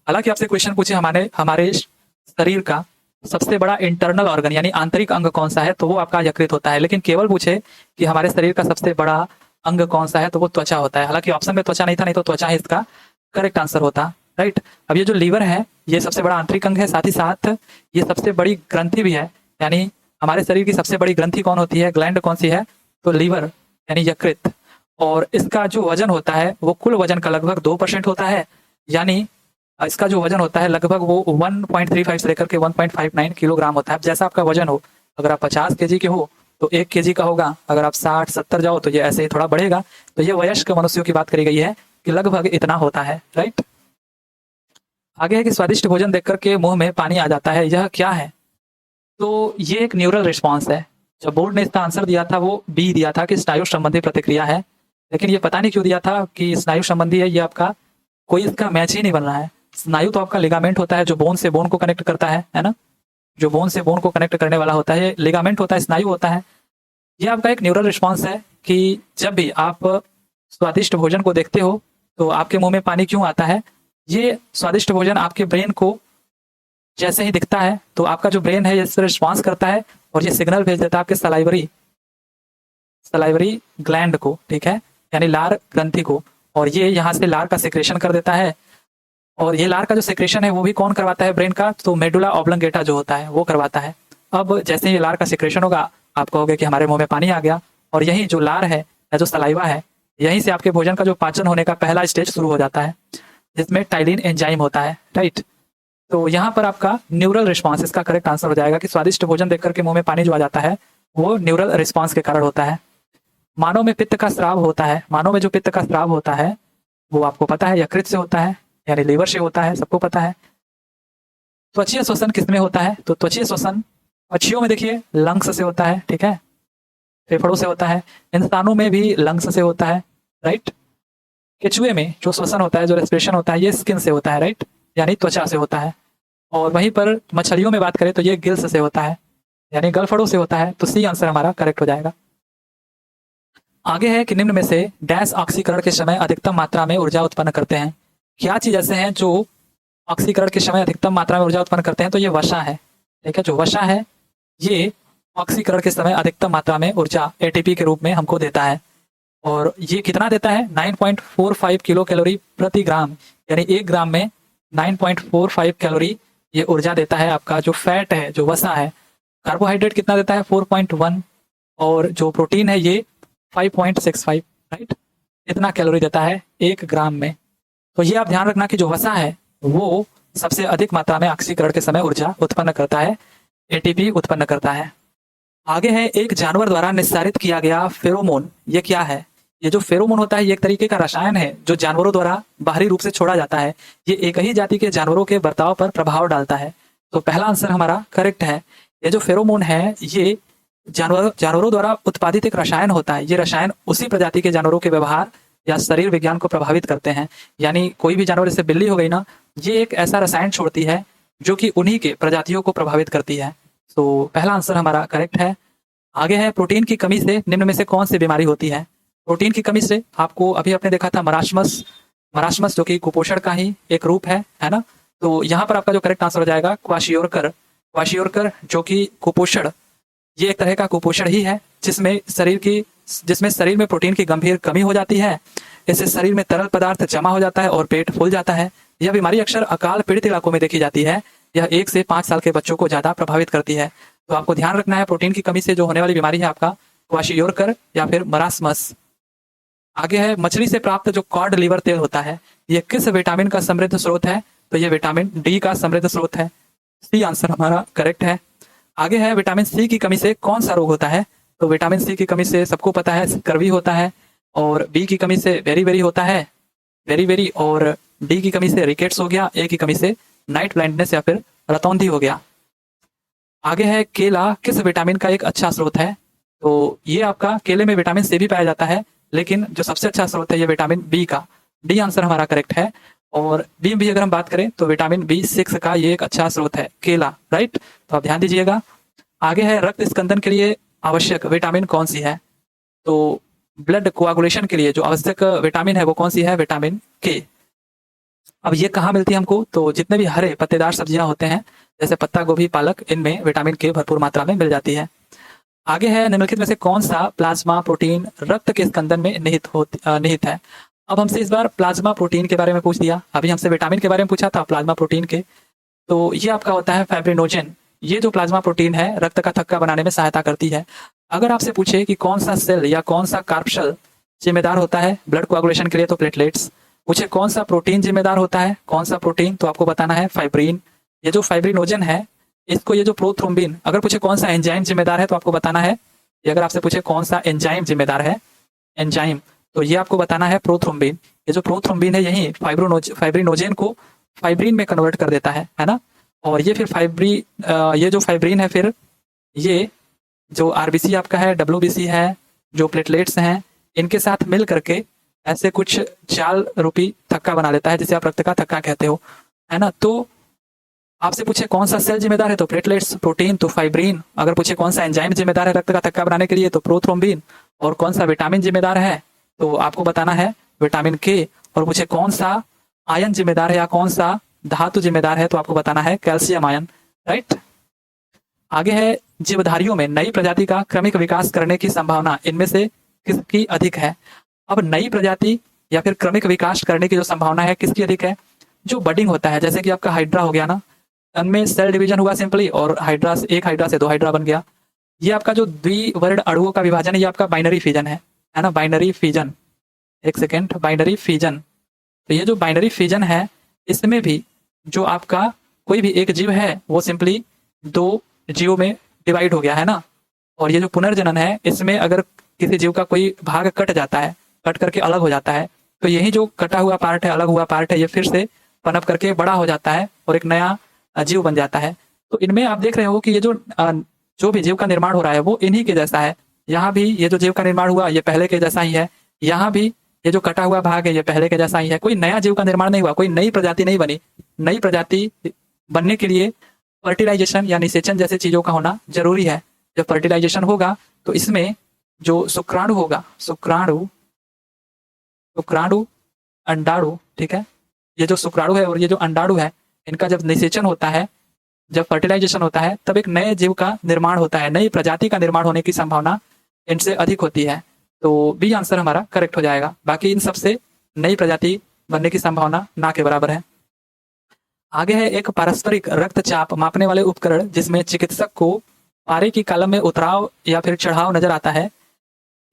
हालांकि आपसे क्वेश्चन पूछे हमारे शरीर का सबसे बड़ा इंटरनल ऑर्गन यानी आंतरिक अंग कौन सा है, तो वो आपका यकृत होता है। लेकिन केवल पूछे कि हमारे शरीर का सबसे बड़ा अंग कौन सा है, तो वो त्वचा होता है। हालांकि ऑप्शन में त्वचा नहीं था, नहीं तो त्वचा ही इसका करेक्ट आंसर होता। राइट। अब ये जो लीवर है ये सबसे बड़ा आंतरिक अंग है, साथ ही साथ ये सबसे बड़ी ग्रंथि भी है। यानी हमारे शरीर की सबसे बड़ी ग्रंथि कौन होती है, ग्लैंड कौन सी है? तो लीवर यानी यकृत। और इसका जो वजन होता है वो कुल वजन का लगभग 2% होता है। यानी इसका जो वजन होता है लगभग वो 1.35 से लेकर के 1.59 किलोग्राम होता है। जैसा आपका वजन हो, अगर आप 50 केजी के हो तो 1 केजी का होगा, अगर आप 60-70 जाओ तो ये ऐसे ही थोड़ा बढ़ेगा। तो ये वयस्क मनुष्यों की बात करी गई है कि लगभग इतना होता है। राइट। आगे है कि स्वादिष्ट भोजन देख करके मुंह में पानी आ जाता है, यह क्या है? तो ये एक न्यूरल रिस्पॉन्स है। जब बोर्ड ने इसका आंसर दिया था वो बी दिया था कि स्नायु संबंधी प्रतिक्रिया है, लेकिन ये पता नहीं क्यों दिया था कि स्नायु संबंधी है। ये आपका कोई इसका मैच ही नहीं बन रहा है। स्नायु तो आपका लिगामेंट होता है जो बोन से बोन को कनेक्ट करता है ना, जो बोन से बोन को कनेक्ट करने वाला होता है, लिगामेंट होता है, स्नायु होता है। ये आपका एक न्यूरल रिस्पॉन्स है कि जब भी आप स्वादिष्ट भोजन को देखते हो तो आपके मुंह में पानी क्यों आता है। ये स्वादिष्ट भोजन आपके ब्रेन को जैसे ही दिखता है तो आपका जो ब्रेन है इस पर रिस्पॉन्स करता है और ये सिग्नल भेज देता है आपके सलाइवरी ग्लैंड को, ठीक है, यानी लार ग्रंथि को। और ये यहाँ से लार का सिक्रेशन कर देता है। और ये लार का जो सिक्रेशन है वो भी कौन करवाता है ब्रेन का? तो मेडुला ऑब्लंगेटा जो होता है वो करवाता है। अब जैसे ही लार का सिक्रेशन होगा आप कहोगे कि हमारे मुंह में पानी आ गया। और यही जो लार है या जो सलाइवा है, यहीं से आपके भोजन का जो पाचन होने का पहला स्टेज शुरू हो जाता है, जिसमें टाइलिन एंजाइम होता है। राइट। तो यहाँ पर आपका न्यूरल रिस्पॉन्स इसका करेक्ट आंसर हो जाएगा कि स्वादिष्ट भोजन देख करके मुंह में पानी जो आ जाता है वो न्यूरल रिस्पॉन्स के कारण होता है। मानव में पित्त का स्राव होता है। मानव में जो पित्त का स्राव होता है वो आपको पता है यकृत से होता है, यानी लीवर से होता है, सबको पता है। त्वचीय श्वसन किसमें होता है? तो त्वचीय श्वसन पक्षियों में देखिए लंग्स से होता है, ठीक है, फेफड़ों से होता है। इंसानों में भी लंग्स से होता है। राइट। केचुए में जो श्वसन होता है, जो रेस्पिरेशन होता है, ये स्किन से होता है। राइट, यानी त्वचा से होता है। और वहीं पर मछलियों में बात करें तो ये गिल्स से होता है, यानी गलफड़ों से होता है। तो सी आंसर हमारा करेक्ट हो जाएगा। आगे है कि निम्न में से डैश ऑक्सीकरण के समय अधिकतम मात्रा में ऊर्जा उत्पन्न करते हैं। क्या चीज ऐसे हैं जो ऑक्सीकरण के समय अधिकतम मात्रा में ऊर्जा उत्पन्न करते हैं? तो ये वसा है। ठीक है, जो वसा है ये ऑक्सीकरण के समय अधिकतम मात्रा में ऊर्जा एटीपी के रूप में हमको देता है। और ये कितना देता है? 9.45 किलो कैलोरी प्रति ग्राम, यानी 1 ग्राम में 9.45 कैलोरी ये ऊर्जा देता है। आपका जो फैट है, जो वसा है, कार्बोहाइड्रेट कितना देता है? 4.1, और जो प्रोटीन है ये 5.65। राइट, इतना कैलोरी देता है 1 ग्राम में। तो ये आप ध्यान रखना कि जो वसा है वो सबसे अधिक मात्रा में ऑक्सीकरण के समय ऊर्जा उत्पन्न करता है, एटीपी उत्पन्न करता है। आगे है एक जानवर द्वारा निस्सारित किया गया फेरोमोन, ये क्या है? ये जो फेरोमोन होता है ये एक तरीके का रसायन है जो जानवरों द्वारा बाहरी रूप से छोड़ा जाता है। ये एक ही जाति के जानवरों के बर्ताव पर प्रभाव डालता है। तो पहला आंसर हमारा करेक्ट है। ये जो फेरोमोन है ये जानवरों द्वारा उत्पादित एक रसायन होता है। ये रसायन उसी प्रजाति के जानवरों के व्यवहार या शरीर विज्ञान को प्रभावित करते हैं। यानी कोई भी जानवर, जैसे बिल्ली हो गई ना, ये एक ऐसा रसायन छोड़ती है जो कि उन्हीं के प्रजातियों को प्रभावित करती है। तो पहला आंसर हमारा करेक्ट है। आगे है प्रोटीन की कमी से निम्न में से कौन सी बीमारी होती है? प्रोटीन की कमी से आपको अभी आपने देखा था मरासमस जो कि कुपोषण का ही एक रूप है ना। तो यहाँ पर आपका जो करेक्ट आंसर हो जाएगा क्वाशियोरकर, जो कि कुपोषण, ये एक तरह का कुपोषण ही है जिसमें शरीर में प्रोटीन की गंभीर कमी हो जाती है। इससे शरीर में तरल पदार्थ जमा हो जाता है और पेट फूल जाता है। यह बीमारी अक्सर अकाल पीड़ित इलाकों में देखी जाती है। यह 1 से 5 साल के बच्चों को ज्यादा प्रभावित करती है। तो आपको ध्यान रखना है प्रोटीन की कमी से जो होने वाली बीमारी है आपका क्वाशियोरकर या फिर मरासमस। आगे है मछली से प्राप्त जो कॉड लिवर तेल होता है ये किस विटामिन का समृद्ध स्रोत है? तो ये विटामिन डी का समृद्ध स्रोत है। सी आंसर हमारा करेक्ट है। आगे है विटामिन सी की कमी से कौन सा रोग होता है? तो विटामिन सी की कमी से सबको पता है स्कर्वी होता है, और बी की कमी से वेरी वेरी होता है, वेरी वेरी, और डी की कमी से रिकेट्स हो गया, ए की कमी से नाइट ब्लाइंडनेस या फिर रतौंधी हो गया। आगे है केला किस विटामिन का एक अच्छा स्रोत है? तो ये आपका केले में विटामिन सी भी पाया जाता है, लेकिन जो सबसे अच्छा स्रोत है ये विटामिन बी का। डी आंसर हमारा करेक्ट है। और बी में भी अगर हम बात करें तो विटामिन B6 का ये एक अच्छा स्रोत है केला, राइट। तो आप ध्यान दीजिएगा। आगे है रक्त स्कंदन के लिए आवश्यक विटामिन कौन सी है? तो ब्लड कोआगुलेशन के लिए जो आवश्यक विटामिन है वो कौन सी है? विटामिन के। अब ये कहाँ मिलती है हमको? तो जितने भी हरे पत्तेदार सब्जियां होते हैं जैसे पत्ता गोभी, पालक, इनमें विटामिन के भरपूर मात्रा में मिल जाती है। आगे है निम्नलिखित में से कौन सा प्लाज्मा प्रोटीन रक्त के स्कंदन में निहित है? अब हमसे इस बार प्लाज्मा प्रोटीन के बारे में पूछ दिया, अभी हमसे विटामिन के बारे में पूछा था, प्लाज्मा प्रोटीन के। तो ये आपका होता है फाइब्रिनोजेन। ये जो प्लाज्मा प्रोटीन है रक्त का थक्का बनाने में सहायता करती है। अगर आपसे पूछे कि कौन सा सेल या कौन सा कार्पशल जिम्मेदार होता है ब्लड कोआगुलेशन के लिए, तो प्लेटलेट्स। पूछे कौन सा प्रोटीन जिम्मेदार होता है, कौन सा प्रोटीन, तो आपको बताना है फाइब्रिन। ये जो फाइब्रिनोजन है इसको, ये जो प्रोथ्रोम्बिन, अगर पूछे कौन सा एंजाइम जिम्मेदार है तो आपको बताना है, ये अगर आपसे पूछे कौन सा एंजाइम जिम्मेदार है, एंजाइम, तो ये आपको बताना है प्रोथ्रोम्बिन। ये जो प्रोथ्रोम्बिन है यही फाइब्रिनोजेन को फाइब्रिन में कन्वर्ट कर देता है ना। और ये फिर ये जो फाइब्रिन है फिर ये जो आरबीसी आपका है, डब्ल्यूबीसी है, जो प्लेटलेट्स हैं, इनके साथ मिल करके ऐसे कुछ जाल रूपी थक्का बना लेता है जिसे आप रक्त का थक्का कहते हो, है ना। तो आपसे पूछे कौन सा सेल जिम्मेदार है तो प्लेटलेट्स, प्रोटीन तो फाइब्रिन। अगर पूछे कौन सा एंजाइम जिम्मेदार है रक्त का थक्का बनाने के लिए तो प्रोथ्रोम्बिन। और कौन सा विटामिन जिम्मेदार है तो आपको बताना है विटामिन के। और पूछे कौन सा आयन जिम्मेदार है या कौन सा धातु जिम्मेदार है तो आपको बताना है कैल्शियम आयन, राइट। आगे है जीवधारियों में नई प्रजाति का क्रमिक विकास करने की संभावना इनमें से किसकी अधिक है? अब नई प्रजाति या फिर क्रमिक विकास करने की जो संभावना है किसकी अधिक है? जो बडिंग होता है, जैसे कि आपका हाइड्रा हो गया ना, उनमें सेल डिवीजन हुआ सिंपली और हाइड्रा से एक हाइड्रा से दो हाइड्रा बन गया। ये आपका जो द्विवर्ण अणुओं का विभाजन है ये आपका बाइनरी फिजन है ना, बाइनरी फिजन। एक सेकेंड, बाइनरी फिजन। तो ये जो बाइनरी फिजन है इसमें भी जो आपका कोई भी एक जीव है वो सिंपली दो जीवों में डिवाइड हो गया है ना। और ये जो पुनर्जनन है इसमें अगर किसी जीव का कोई भाग कट जाता है, कट करके अलग हो जाता है, तो यही जो कटा हुआ पार्ट है, अलग हुआ पार्ट है, ये फिर से पनप करके बड़ा हो जाता है और एक नया जीव बन जाता है। तो इनमें आप देख रहे हो कि ये जो भी जीव का निर्माण हो रहा है वो इन्हीं के जैसा है। यहाँ भी ये जो जीव का निर्माण हुआ ये पहले के जैसा ही है, यहाँ भी ये जो कटा हुआ भाग है ये पहले के जैसा ही है। कोई नया जीव का निर्माण नहीं हुआ, कोई नई प्रजाति नहीं बनी। नई प्रजाति बनने के लिए फर्टिलाइजेशन या निषेचन जैसे चीजों का होना जरूरी है। जब फर्टिलाइजेशन होगा तो इसमें जो शुक्राणु होगा, शुक्राणु अंडाणु, ठीक है, ये जो शुक्राणु है और ये जो अंडाणु है, इनका जब निषेचन होता है, जब फर्टिलाइजेशन होता है, तब एक नए जीव का निर्माण होता है, नई प्रजाति का निर्माण होने की संभावना इनसे अधिक होती है। तो बी आंसर हमारा करेक्ट हो जाएगा। बाकी इन सबसे नई प्रजाति बनने की संभावना ना के बराबर है। आगे है एक पारस्परिक रक्तचाप मापने वाले उपकरण जिसमें चिकित्सक को पारे की कॉलम में उतराव या फिर चढ़ाव नजर आता है।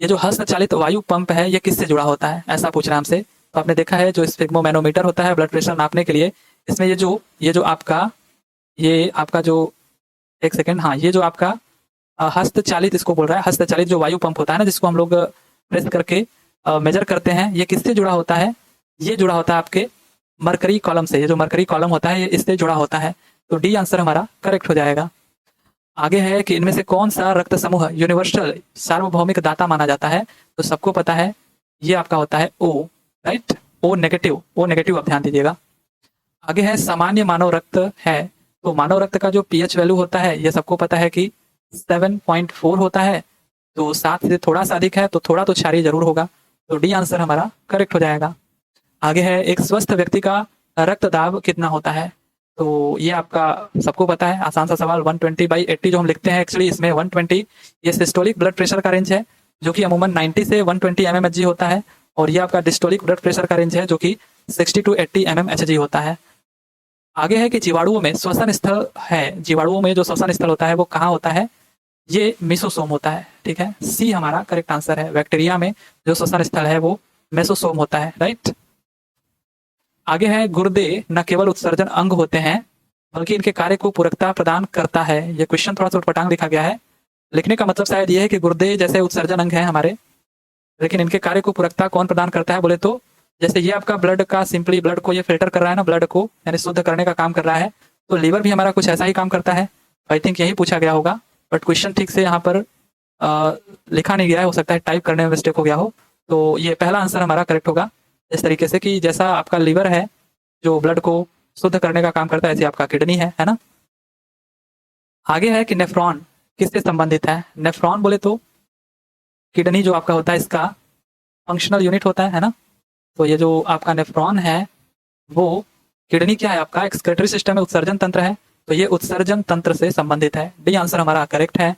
ये जो हस्तचालित वायु पंप है ये किससे जुड़ा होता है, ऐसा पूछ रहा है हमसे। तो आपने देखा है जो स्फिग्मोमैनोमीटर होता है ब्लड प्रेशर नापने के लिए, इसमें ये जो आपका जो एक सेकेंड, हाँ, ये जो आपका हस्तचालित इसको बोल रहा है, हस्तचालित जो वायु पंप होता है ना जिसको हम लोग प्रेस करके मेजर करते हैं, ये किससे जुड़ा होता है? ये जुड़ा होता है आपके मरकरी कॉलम से। ये जो मरकरी कॉलम होता है ये इससे जुड़ा होता है। तो डी आंसर हमारा करेक्ट हो जाएगा। आगे है कि इनमें से कौन सा रक्त समूह यूनिवर्सल सार्वभौमिक दाता माना जाता है? तो सबको पता है ये आपका होता है O, राइट, O नेगेटिव, आप ध्यान दीजिएगा। आगे है सामान्य मानव रक्त है, तो मानव रक्त का जो pH वैल्यू होता है ये सबको पता है कि 7.4 होता है। तो 7 से थोड़ा सा अधिक है तो थोड़ा तो क्षारीय जरूर होगा। तो डी आंसर हमारा करेक्ट हो जाएगा। आगे है एक स्वस्थ व्यक्ति का रक्तदाब कितना होता है? तो ये आपका सबको पता है, आसान सा सवाल। 120/80 जो हम लिखते हैं एक्चुअली इसमें 120 ये सिस्टोलिक ब्लड प्रेशर का रेंज है जो कि अमूमन 90 से 120 mmHg होता है। और ये आपका डिस्टोलिक ब्लड प्रेशर का रेंज है जो कि 60 to 80 mmHg होता है। आगे है कि जीवाणुओं में श्वसन स्थल है, जीवाणुओं में जो श्वसन स्थल होता है वो कहाँ होता है? ये मेसोसोम होता है, ठीक है, सी हमारा करेक्ट आंसर है। बैक्टीरिया में जो श्वसन स्थल है वो मेसोसोम होता है, राइट। आगे है गुर्दे न केवल उत्सर्जन अंग होते हैं बल्कि इनके कार्य को पूरकता प्रदान करता है। ये क्वेश्चन थोड़ा सा उटपटांग लिखा गया है, लिखने का मतलब शायद ये है कि गुर्दे जैसे उत्सर्जन अंग है हमारे, लेकिन इनके कार्य को पूरकता कौन प्रदान करता है बोले तो जैसे ये आपका ब्लड का सिंपली ब्लड को ये फिल्टर कर रहा है ना, ब्लड को यानी शुद्ध करने का काम कर रहा है। तो लीवर भी हमारा कुछ ऐसा ही काम करता है। आई थिंक यही पूछा गया होगा, बट क्वेश्चन ठीक से यहाँ पर लिखा नहीं गया है, हो सकता है टाइप करने में मिस्टेक हो गया हो। तो ये पहला आंसर हमारा करेक्ट होगा, इस तरीके से कि जैसा आपका लीवर है जो ब्लड को शुद्ध करने का काम करता है, ऐसे आपका किडनी है ना। आगे है कि नेफ्रॉन किससे संबंधित है। नेफ्रॉन बोले तो किडनी जो आपका होता है इसका फंक्शनल यूनिट होता है ना। तो ये जो आपका नेफ्रॉन है वो किडनी क्या है आपका एक्सक्रीटरी सिस्टम में उत्सर्जन तंत्र है, तो ये उत्सर्जन तंत्र से संबंधित है। डी आंसर हमारा करेक्ट है।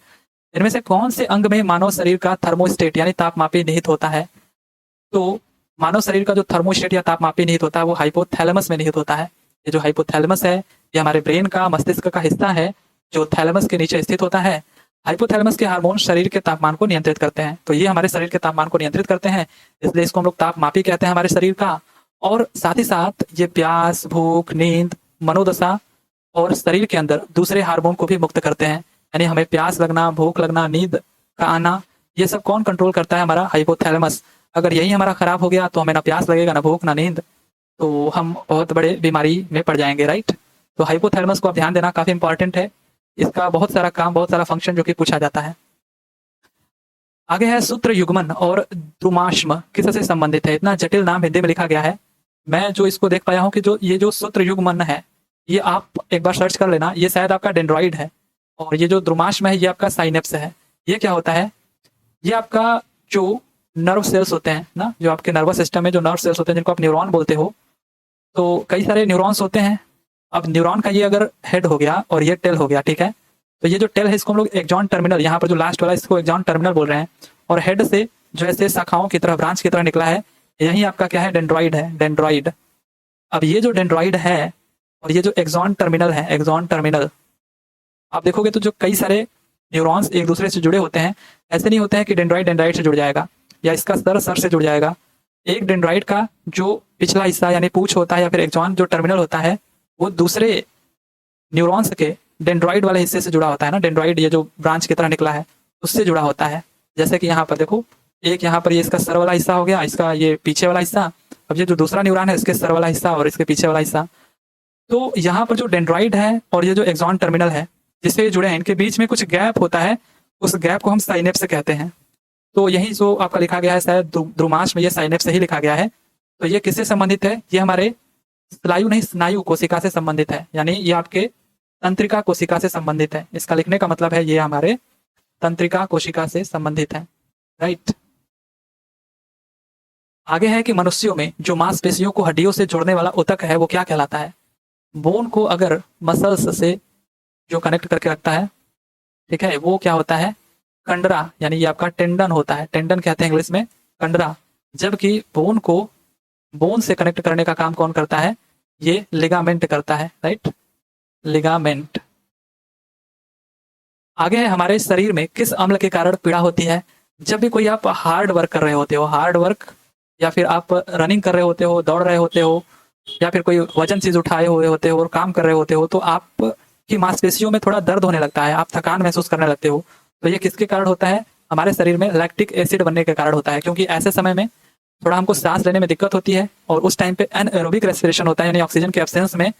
इनमें से कौन से अंग में मानव शरीर का थर्मोस्टेट यानी तापमापी निहित होता है। तो मानव शरीर का जो थर्मोस्टेट या तापमापी निहित होता है वो हाइपोथैलेमस में निहित होता है। ये जो हाइपोथैलेमस है ये हमारे ब्रेन का मस्तिष्क का हिस्सा है जो थैलेमस के नीचे स्थित होता है। हाइपोथैलेमस के हार्मोन शरीर के तापमान को नियंत्रित करते हैं, तो ये हमारे शरीर के तापमान को नियंत्रित करते हैं, इसलिए इसको हम लोग तापमापी कहते हैं हमारे शरीर का। और साथ ही साथ ये प्यास, भूख, नींद, मनोदशा और शरीर के अंदर दूसरे हार्मोन को भी मुक्त करते हैं। यानी हमें प्यास लगना, भूख लगना, नींद का आना, ये सब कौन कंट्रोल करता है, हमारा हाइपोथैलेमस। अगर यही हमारा खराब हो गया तो हमें ना प्यास लगेगा, ना भूख, ना नींद, तो हम बहुत बड़े बीमारी में पड़ जाएंगे, राइट। तो हाइपोथैलेमस को आप ध्यान देना, काफी इंपॉर्टेंट है, इसका बहुत सारा काम, बहुत सारा फंक्शन जो कि पूछा जाता है। आगे है सूत्र युग्मन और द्रुमाश्म किससे संबंधित है। इतना जटिल नाम हिंदी में लिखा गया है, मैं जो इसको देख पाया हूँ कि जो ये जो सूत्र युग्मन है ये आप एक बार सर्च कर लेना, ये शायद आपका डेंड्रॉइड है, और ये जो द्रुमाश्म है ये आपका साइनेप्स है। ये क्या होता है, ये आपका जो नर्व सेल्स होते हैं ना, जो आपके नर्वस सिस्टम में जो नर्व सेल्स होते हैं जिनको आप न्यूरॉन बोलते हो, तो कई सारे न्यूरॉन्स होते हैं। अब न्यूरॉन का ये अगर हेड हो गया और ये टेल हो गया, ठीक है, तो ये जो टेल है इसको हम लोग एक्सॉन टर्मिनल, यहाँ पर जो लास्ट वाला इसको एक्सॉन टर्मिनल बोल रहे हैं, और हेड से जो ऐसे शाखाओं की तरह, ब्रांच की तरह निकला है, यही आपका क्या है, डेंड्रॉइड है, डेंड्रॉइड। अब ये जो डेंड्रॉइड है और ये जो एक्सॉन टर्मिनल है, एक्सॉन टर्मिनल, आप देखोगे तो जो कई सारे न्यूरॉन्स एक दूसरे से जुड़े होते हैं, ऐसे नहीं होते हैं कि डेंड्रॉइड डेंड्राइड से जुड़ जाएगा या इसका सर से जुड़ जाएगा। एक डेंड्रॉइड का जो पिछला हिस्सा यानी पूंछ होता है या फिर एक्सॉन जो टर्मिनल होता है वो दूसरे न्यूरॉन्स के डेंड्रॉइड वाले हिस्से से जुड़ा होता है ना, डेंड्रॉइड ये जो ब्रांच की तरह निकला है उससे जुड़ा होता है। जैसे कि यहाँ पर देखो, एक यहाँ पर ये इसका सर वाला हिस्सा हो गया, इसका ये पीछे वाला हिस्सा, अब ये जो दूसरा न्यूरॉन है इसके सर वाला हिस्सा और इसके पीछे वाला हिस्सा। तो यहाँ पर जो डेंड्रॉइड है और ये जो एक्सॉन टर्मिनल है जिससे जुड़े हैं, इनके बीच में कुछ गैप होता है, उस गैप को हम साइनेप्स कहते हैं। तो यही जो आपका लिखा गया है शायद द्रुमाश में, ये साइनेप्स से ही लिखा गया है। तो ये किससे संबंधित है, ये हमारे स्नायु नहीं स्नायु कोशिका से संबंधित है, यानी ये आपके तंत्रिका कोशिका से संबंधित है। इसका लिखने का मतलब है ये हमारे तंत्रिका कोशिका से संबंधित है, राइट। आगे है कि मनुष्यों में जो मांसपेशियों को हड्डियों से जोड़ने वाला ऊतक है वो क्या कहलाता है। बोन को अगर मसल्स से जो कनेक्ट करके रखता है, ठीक है, वो क्या होता है, कंडरा, यानी ये आपका टेंडन होता है, टेंडन कहते हैं इंग्लिश में, कंडरा। जबकि बोन को बोन से कनेक्ट करने का काम कौन करता है, ये लिगामेंट करता है, राइट, लिगामेंट। आगे है हमारे शरीर में किस अम्ल के कारण पीड़ा होती है। जब भी कोई आप हार्ड वर्क कर रहे होते हो, हार्ड वर्क, या फिर आप रनिंग कर रहे होते हो, दौड़ रहे होते हो, या फिर कोई वजन चीज उठाए हुए होते हो और काम कर रहे होते हो, तो आपकी मांसपेशियों में थोड़ा दर्द होने लगता है, आप थकान महसूस करने लगते हो। तो ये किसके कारण होता है, हमारे शरीर में लैक्टिक एसिड बनने के कारण होता है, क्योंकि ऐसे समय में थोड़ा हमको सांस लेने में दिक्कत होती है और उस टाइम पे एनएरोबिक रेस्पिरेशन होता है, यानी ऑक्सीजन के एब्सेंस में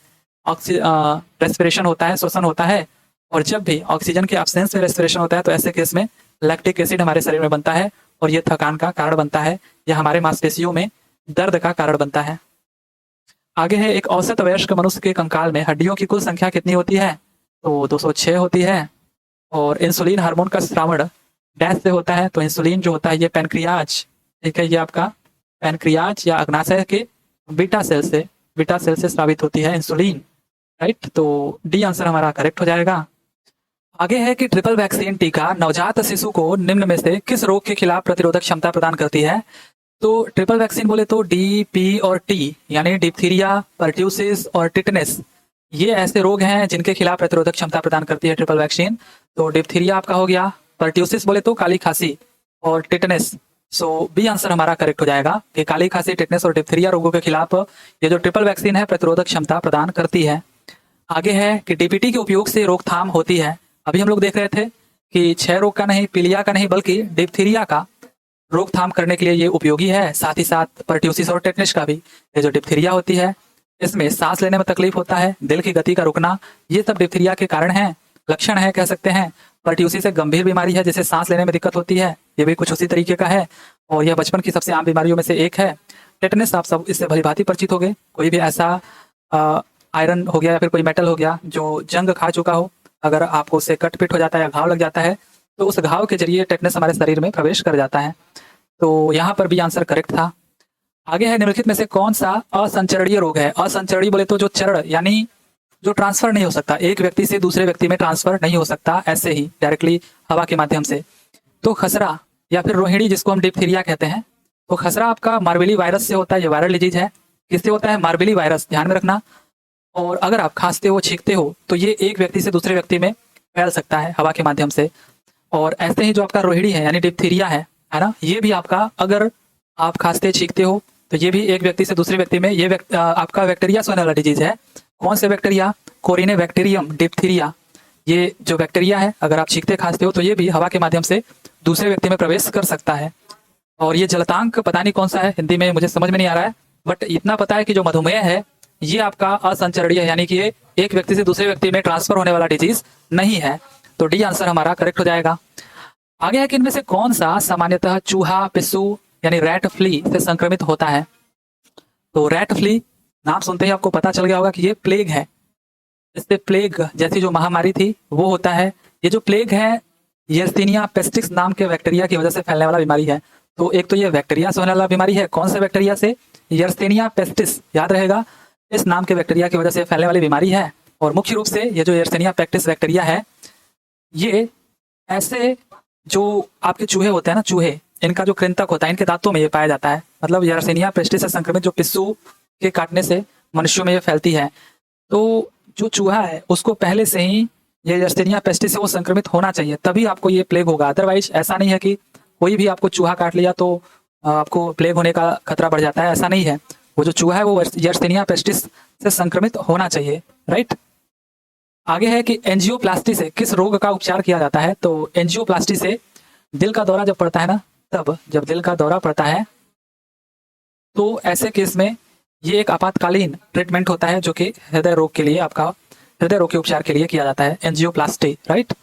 रेस्पिरेशन होता है, श्वसन होता है। और जब भी ऑक्सीजन के एब्सेंस में रेस्पिरेशन होता है तो ऐसे केस में लैक्टिक एसिड हमारे शरीर में बनता है और ये थकान का कारण बनता है, या हमारे मांसपेशियों में दर्द का कारण बनता है। आगे है एक औसत वयस्क मनुष्य के कंकाल में हड्डियों की कुल संख्या कितनी होती है, तो 206 होती है। और इंसुलिन हार्मोन का श्रावण डैश से होता है, तो इंसुलिन जो होता है ये पैनक्रियाज, ठीक है, ये आपका पैनक्रियाज या अग्नाशय के बीटा सेल से स्रावित होती है इंसुलिन, राइट। तो डी आंसर हमारा करेक्ट हो जाएगा। आगे है कि ट्रिपल वैक्सीन टीका नवजात शिशु को निम्न में से किस रोग के खिलाफ प्रतिरोधक क्षमता प्रदान करती है। तो ट्रिपल वैक्सीन बोले तो डी, पी और टी, यानी डिप्थीरिया, पर्ट्यूसिस और टिटनेस, ये ऐसे रोग हैं जिनके खिलाफ प्रतिरोधक क्षमता प्रदान करती है ट्रिपल वैक्सीन। तो डिप्थीरिया आपका हो गया, पर्ट्यूसिस बोले तो काली खांसी, और टिटनेस। सो बी आंसर हमारा करेक्ट हो जाएगा कि काली खांसी, टिटनेस और डिप्थीरिया रोगों के खिलाफ ये जो ट्रिपल वैक्सीन है प्रतिरोधक क्षमता प्रदान करती है। आगे है कि डीपीटी के उपयोग से रोकथाम होती है। अभी हम लोग देख रहे थे कि 6 रोग का नहीं, पीलिया का नहीं, बल्कि डिप्थीरिया का रोकथाम करने के लिए ये उपयोगी है। साथ ही साथ पर्ट्यूसिस और टेटनस का भी, ये जो डिप्थीरिया होती है इसमें सांस लेने में तकलीफ होता है, दिल की गति का रुकना, ये सब डिप्थीरिया के कारण है, लक्षण है कह सकते हैं। पर्ट्यूसिस एक गंभीर बीमारी है जिसे सांस लेने में दिक्कत होती है, ये भी कुछ उसी तरीके का है और यह बचपन की सबसे आम बीमारियों में से एक है। टेटनस आप सब इससे भलीभांति परिचित हो गए। कोई भी ऐसा आयरन हो गया या फिर कोई मेटल हो गया जो जंग खा चुका हो, अगर आपको उससे कट पिट हो जाता है या घाव लग जाता है तो उस घाव के जरिए टेटनस हमारे शरीर में प्रवेश कर जाता है। तो यहाँ पर भी आंसर करेक्ट था। आगे है, निम्नलिखित में से कौन सा असंचरणीय रोग है? असंचरणीय बोले तो जो चरण यानी जो ट्रांसफर नहीं हो सकता, एक व्यक्ति से दूसरे व्यक्ति में ट्रांसफर नहीं हो सकता ऐसे ही डायरेक्टली हवा के माध्यम से। तो खसरा या फिर रोहिणी जिसको हम डिप्थीरिया कहते हैं, तो खसरा आपका मार्बेली वायरस से होता है। ये वायरल डिजीज है। किससे होता है? मार्बेली वायरस, ध्यान में रखना। और अगर आप खांसते हो, छींकते हो तो ये एक व्यक्ति से दूसरे व्यक्ति में फैल सकता है हवा के माध्यम से। और ऐसे ही जो आपका रोहिणी है यानी डिप्थीरिया है ना, ये भी आपका अगर आप खांसते छींकते हो तो ये भी एक व्यक्ति से दूसरे व्यक्ति में, ये आपका बैक्टीरिया से होने वाला डिजीज है। कौन से बैक्टीरिया? कोरिने bacterium diphtheria. ये जो बैक्टीरिया है अगर आप छींकते खांसते हो तो ये भी हवा के माध्यम से दूसरे व्यक्ति में प्रवेश कर सकता है। और ये जलतांक पता नहीं कौन सा है, हिंदी में मुझे समझ में नहीं आ रहा है, बट इतना पता है कि जो मधुमेह है ये आपका असंचरणीय है, यानी कि ये एक व्यक्ति से दूसरे व्यक्ति में ट्रांसफर होने वाला डिजीज नहीं है। तो डी आंसर हमारा करेक्ट हो जाएगा। आगे है कि इनमें से कौन सा सामान्यतः चूहा, पिस्सू यानी रैट फ्ली से संक्रमित होता है? तो रैट फ्ली नाम सुनते ही आपको पता चल गया होगा कि ये प्लेग है। इससे प्लेग जैसी जो महामारी थी वो होता है। ये जो प्लेग है यर्सीनिया पेस्टिस नाम के बैक्टीरिया की वजह से फैलने वाला बीमारी है। तो एक तो ये बैक्टीरिया से होने वाला बीमारी है। कौन से बैक्टीरिया से? यर्सीनिया पेस्टिस, याद रहेगा, इस नाम के बैक्टीरिया की वजह से फैलने वाली बीमारी है। और मुख्य रूप से ये जो यर्सीनिया पेस्टिस बैक्टीरिया है, ये ऐसे जो आपके चूहे होते हैं ना, चूहे, इनका जो कृंतक होता है इनके दांतों में ये पाया जाता है। मतलब यर्सीनिया पेस्टिस से संक्रमित जो पिस्सू के काटने से मनुष्यों में ये फैलती है। तो जो चूहा है उसको पहले से ही ये यर्सीनिया पेस्टिस से वो संक्रमित होना चाहिए, तभी आपको ये प्लेग होगा। अदरवाइज ऐसा नहीं है कि कोई भी आपको चूहा काट लिया तो आपको प्लेग होने का खतरा बढ़ जाता है, ऐसा नहीं है। वो जो चूहा है वो यर्सीनिया पेस्टिस से संक्रमित होना चाहिए, राइट। आगे है कि एंजियोप्लास्टी से किस रोग का उपचार किया जाता है? तो एंजियोप्लास्टी से दिल का दौरा जब पड़ता है ना, तब जब दिल का दौरा पड़ता है तो ऐसे केस में ये एक आपातकालीन ट्रीटमेंट होता है जो कि हृदय रोग के लिए, आपका हृदय रोग के उपचार के लिए किया जाता है, एंजियोप्लास्टी, राइट।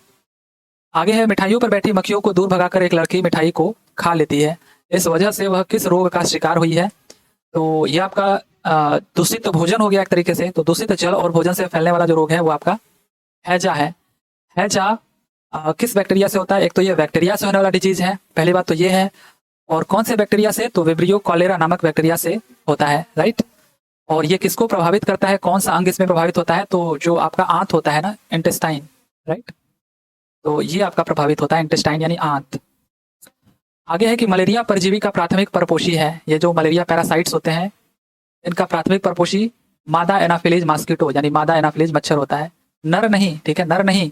आगे है, मिठाइयों पर बैठी मक्खियों को दूर भगाकर एक लड़की मिठाई को खा लेती है, इस वजह से वह किस रोग का शिकार हुई है? तो ये आपका दूषित भोजन हो गया एक तरीके से। तो दूषित जल और भोजन से फैलने वाला जो रोग है वो आपका हैजा है। हैजा किस बैक्टीरिया से होता है? एक तो ये बैक्टीरिया से होने वाला डिजीज है, पहली बात तो ये है। और कौन से बैक्टीरिया से? तो विब्रियो कॉलेरा नामक बैक्टीरिया से होता है, राइट। और ये किसको प्रभावित करता है? कौन सा अंग इसमें प्रभावित होता है? तो जो आपका आंत होता है ना, इंटेस्टाइन, राइट। तो ये आपका प्रभावित होता है, इंटेस्टाइन यानी आंत। आगे है कि मलेरिया परजीवी का प्राथमिक परपोषी है। ये जो मलेरिया पैरासाइट्स होते हैं इनका प्राथमिक परपोषी मादा एनाफिलीज मॉस्किटो यानी मादा एनाफिलीज मच्छर होता है, नर नहीं, ठीक है, नर नहीं